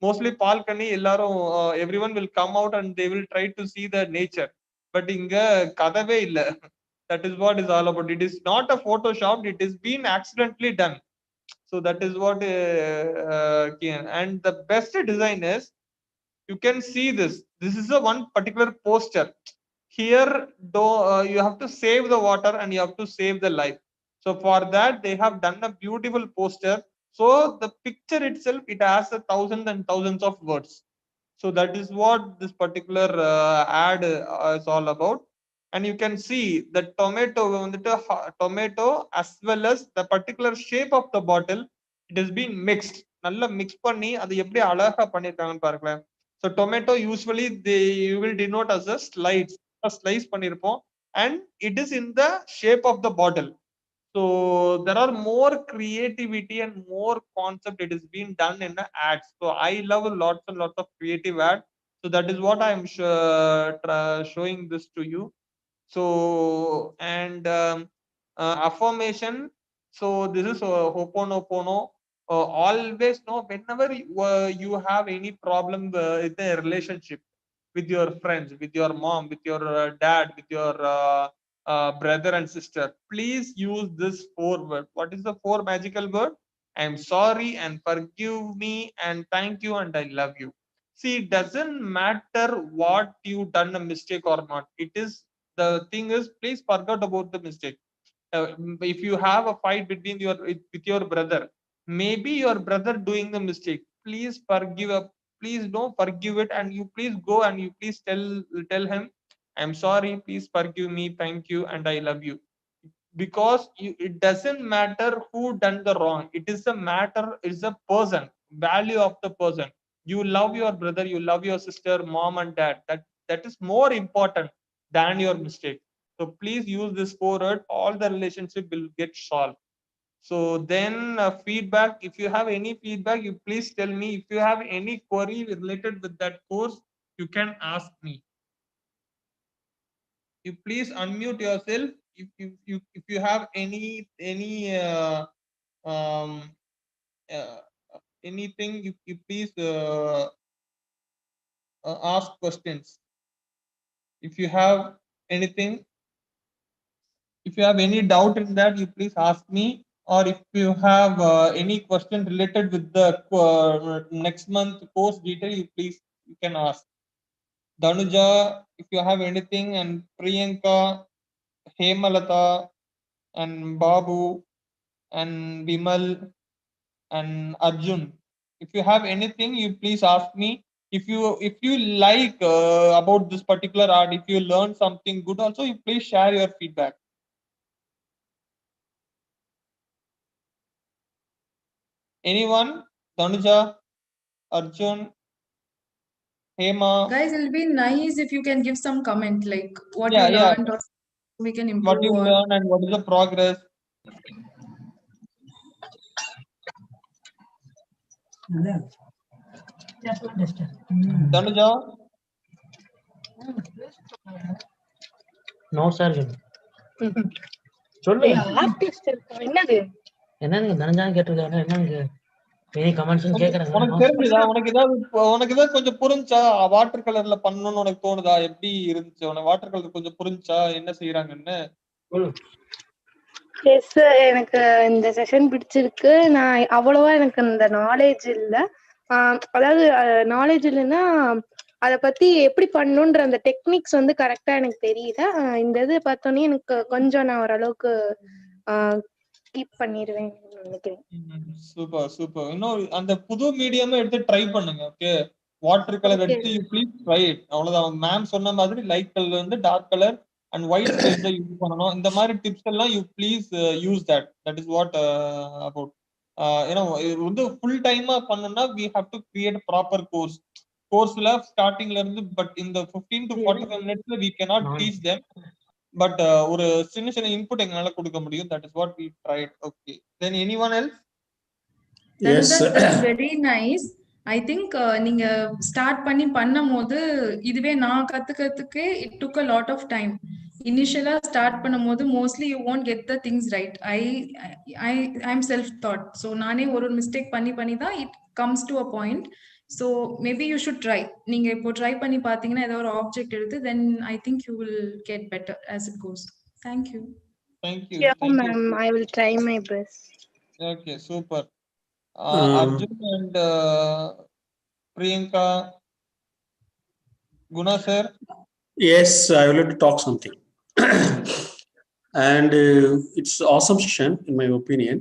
Mostly balcony எல்லாரும் everyone will come out and they will try to see the nature, but இங்க கதவே இல்ல. That is what is all about. It is not a Photoshop, it is been accidentally done. So that is what and the best design is, you can see this is a one particular poster. Here you have to save the water and you have to save the life. So for that they have done a beautiful poster. So the picture itself, it has thousands and thousands of words. So that is what this particular ad is all about. And you can see the tomato as well as the particular shape of the bottle, it has been mixed. நல்லா mix பண்ணி அது எப்படி அழகா பண்ணிருக்காங்கன்னு பாருங்களேன். So tomato usually you will denote as a slice பண்ணிருப்போம், and it is in the shape of the bottle. So there are more creativity and more concept it is being done in the ads. So I love lots and lots of creative ad. So that is what I am showing this to you. So and affirmation. So this is Ho'oponopono. Always know whenever you have any problem in a relationship with your friends, with your mom, with your dad, with your brother and sister, please use this 4 word. What is the 4 magical word? I am sorry and forgive me and thank you and I love you. See, it doesn't matter what you done a mistake or not. It is, the thing is, please forget about the mistake. If you have a fight between with your brother, maybe your brother doing the mistake, please please don't forgive it, and you please go and you please tell him, I'm sorry, please forgive me, thank you and I love you. Because it doesn't matter who done the wrong, it is a matter, it's a person, value of the person. You love your brother, you love your sister, mom and dad, that is more important than your mistake. So please use this forward, all the relationship will get solved. So then feedback, if you have any feedback, you please tell me. If you have any query related with that course, you can ask me. You please unmute yourself. If you have any um anything, you please ask questions. If you have anything, if you have any doubt in that, you please ask me. Or if you have any question related with the next month course detail, you can ask. Danuja, if you have anything, and Priyanka, Hemalata, and Babu, and Vimal, and Arjun, if you have anything, you please ask me. If you like about this particular art, if you learn something good also, you please share your feedback. Anyone? Danuja, Arjun, Hema.
Guys, it'll be nice if you can give some comment, like what
Yeah,
you
yeah.
learned or we can improve
What you
on.
learn and what is the progress. Danuja.
No sir சொல்லு
artist இருக்கும் என்னது
என்னன்னு தனஞ்சான்னு கேட்டிருக்காங்க. என்னன்னு any comments கேக்குறாங்க.
உனக்கு தெரிஞ்சுதா? உனக்கு ஏதாவது கொஞ்சம் புரிஞ்சா? வாட்டர் கலர்ல பண்ணணும்னு உனக்கு தோணுதா? எப்படி இருந்துச்சு உனக்கு? வாட்டர் கலர் கொஞ்சம் புரிஞ்சா என்ன செய்யறாங்கன்னு?
எஸ், எனக்கு இந்த செஷன் பிடிச்சிருக்கு. நான் அவ்வளவா எனக்கு இந்த நாலேஜ் இல்ல. அதாவது நாலேஜ் இல்லைன்னா அதை பத்தி எப்படி பண்ணணுன்ற அந்த டெக்னிக்ஸ் வந்து கரெக்டா எனக்கு தெரியல. இந்த இது பார்த்தோன்னே எனக்கு கொஞ்சம் நான் ஓரளவுக்கு கீப் பண்ணிடுவேன் நினைக்கிறேன்.
Super super. இன்னும் அந்த புது மீடியமா எடுத்து ட்ரை பண்ணுங்க. Okay, water colour
Okay.
எடுத்து யூ ப்ளீஸ் ட்ரை இட். அவ்வளவுதான். மேம் சொன்ன மாதிரி லைட் கலர் வந்து dark colour and white sketch தான் யூஸ் பண்ணணும். இந்த மாதிரி டிப்ஸ் எல்லாம் you please use that is what about. ஏன்னா இது வந்து ஃபுல் டைமா பண்ணணும்னா we have to create proper கோர்ஸ்ல ஸ்டார்டிங்ல இருந்து. பட் இந்த 15 to 45 மினிட்ஸ்ல we cannot teach them. But ஒரு சின்ன சின்ன இன்புட் எங்களால கொடுக்க முடியும். That is what we tried. Okay, then anyone else?
Yes.
That's very nice. I think நீங்க ஸ்டார்ட் பண்ணும்போது இதுவே நான் கத்துக்கிறதுக்கு it took a lot of time. இனிஷியலா ஸ்டார்ட் பண்ணும்போது mostly you won't get the things right. I'm self taught. So நானே ஒரு mistake பண்ணி தான் it comes to a point. So maybe you should try. நீங்க இப்போ ட்ரை பண்ணி பாத்தீங்கன்னா ஏதோ ஒரு ஆப்ஜெக்ட் எடுத்து then I think you will get better as it goes. Thank you.
Thank you.
Yeah,
Thank you.
ma'am. I will try my best.
Okay, super. Arjun and Priyanka, Guna sir.
Yes, I would like to talk something. And it's awesome session in my opinion.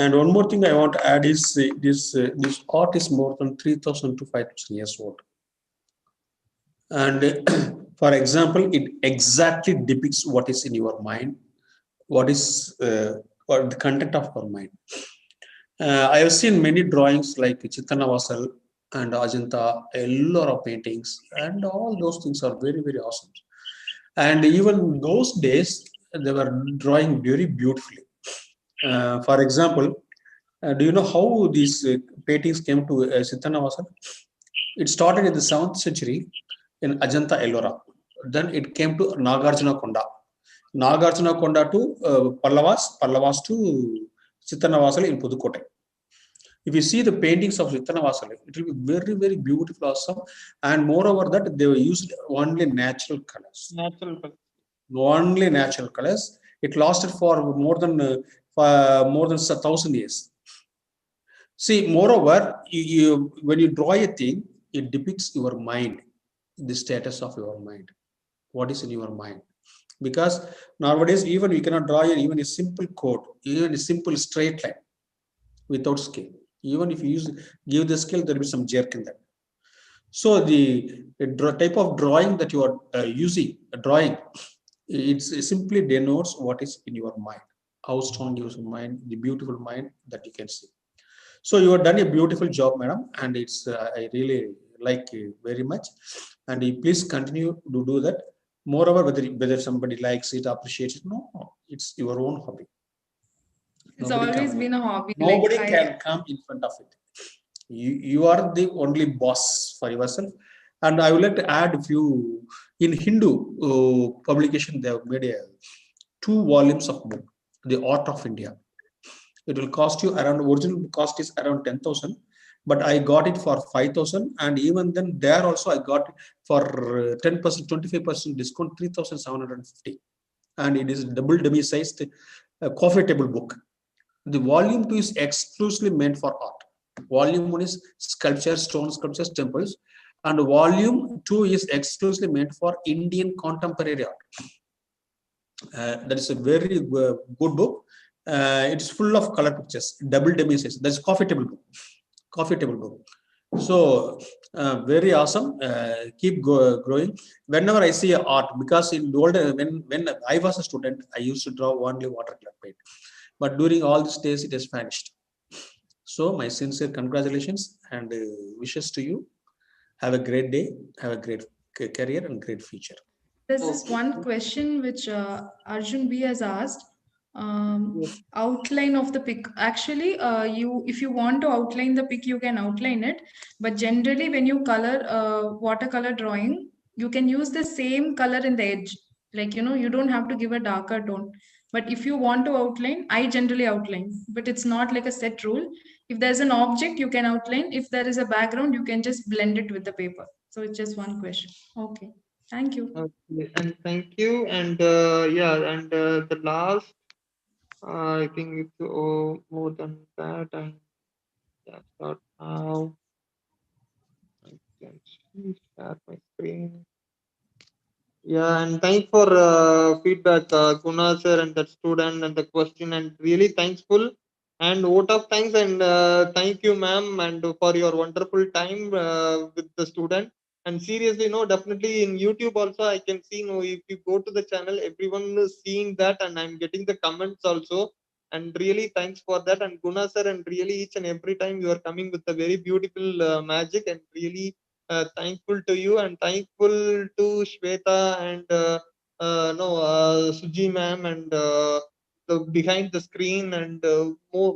And one more thing I want to add is this art is more than 3,000 to 5,000 years old. And for example, it exactly depicts what is in your mind, what is what the content of your mind. I have seen many drawings like Chittanavasal and Ajanta, a lot of paintings, and all those things are very, very awesome. And even those days, they were drawing very beautifully. For example, do you know how these paintings came to Chittanavasal? It started in the 7th century in Ajanta, Ellora. Then it came to Nagarjuna Konda. Nagarjuna Konda to Pallavas to Chittanavasal in Pudukkottai. If you see the paintings of Chittanavasal, it will be very, very beautiful, awesome. And moreover that they were used only natural colors. Only natural colors. It lasted for more than 1,000 years. See, moreover, when you draw a thing, it depicts your mind, the status of your mind, what is in your mind. Because nowadays, even we cannot draw even a simple code, even a simple straight line without scale. Even if you give the scale, there will be some jerk in that. So the type of drawing that you are using, it simply denotes what is in your mind, how strong your mind, the beautiful mind that you can see. So you have done a beautiful job, madam, and it's I really like you very much. And you please continue to do that. Moreover, whether somebody likes it, appreciates it, no, it's your own hobby.
It's always been a hobby.
Nobody can come in front of it. You are the only boss for yourself. And I would like to add a few. In Hindu publication, they have made 2 volumes of book, The Art of India. It will cost you around, original cost is around 10,000, but I got it for 5,000. And even then there also I got for 10%, 25% discount, 3,750. And it is double demi-sized coffee table book. The volume 2 is exclusively meant for art. Volume 1 is sculptures, stone sculptures, temples. And volume 2 is exclusively meant for Indian contemporary art. That is a very good book. It is full of color pictures, double demi size. That's coffee table book. So very awesome. Keep growing. Whenever I see art, because in the older when I was a student, I used to draw only watercolor paint. But during all these days, it has vanished. So my sincere congratulations and wishes to you. Have a great day. Have a great career and great future.
There's this one question which Arjun B has asked. Outline of the pic. Actually, if you want to outline the pic, you can outline it. But generally, when you color watercolor drawing, you can use the same color in the edge. Like, you don't have to give a darker tone. But if you want to outline, I generally outline. But it's not like a set rule. If there's an object, you can outline. If there is a background, you can just blend it with the paper. So it's just one question. Okay. Thank you.
Okay, and thank you. And the last, I think it's more than that. And start now. I can share my screen. Yeah, and thanks for feedback, Guna sir, and that student, and the question, and really thankful And vote of thanks, and thank you, ma'am, and for your wonderful time with the student. And seriously, no, definitely in YouTube also I can see, no, if you go to the channel, everyone is seeing that, and I'm getting the comments also. And really, thanks for that. And Guna sir, and really each and every time you are coming with a very beautiful magic, and really thankful to you, and thankful to Shweta and Suji ma'am, and the behind the screen, and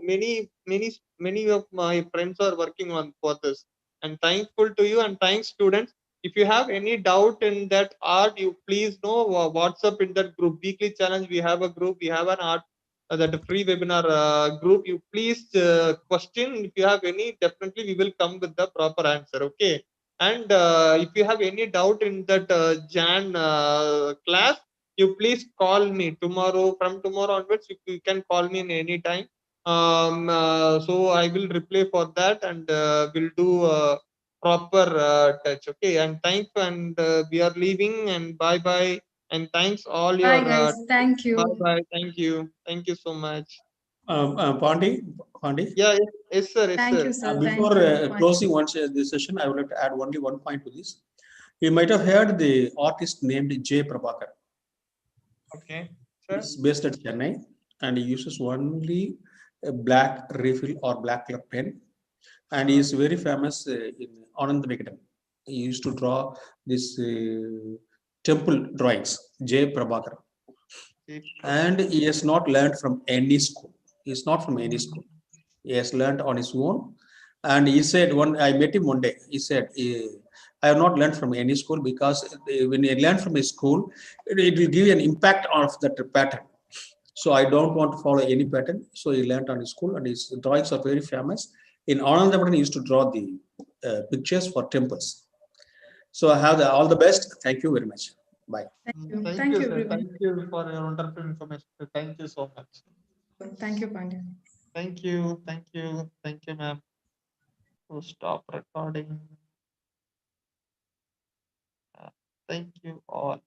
many of my friends are working on for this. And thankful to you, and thanks students. If you have any doubt in that art, you please know WhatsApp in that group weekly challenge. We have a group, we have an art that free webinar group. You please question. If you have any, definitely we will come with the proper answer. Okay. And if you have any doubt in that Jan class, you please call me tomorrow. From tomorrow onwards, you can call me in any time. So I will reply for that, and will do proper touch. Okay. And thanks, and we are leaving, and bye bye. And thanks all
Bye,
your
guys. Thank you.
bye bye. Thank you so much.
Pandi,
Yeah, yes sir, yes
Thank
sir.
you, sir.
before
Thank you.
closing this session, I would like to add only one point to this. You might have heard the artist named J. Prabhakar.
Okay, sir.
He's based at Chennai, and he uses only a black refill or black color pen, and he is very famous in Anand Venkatan. He used to draw this temple drawings, J. Prabhakar, and he has not learned from any school. He is not from any school. He has learned on his own. And he said, I met him one day. He said, I have not learned from any school, because when you learn from a school, it will give you an impact of that pattern. So I don't want to follow any pattern. So he learned on his school, and his drawings are very famous. In Anandabhadan, he used to draw the pictures for temples. So I have all the best. Thank you very much. Bye.
Thank you,
Sir.
everyone.
Thank you for your wonderful information. Thank you so much.
Thank you, Pandya.
Thank you, ma'am. To stop recording. Thank you all.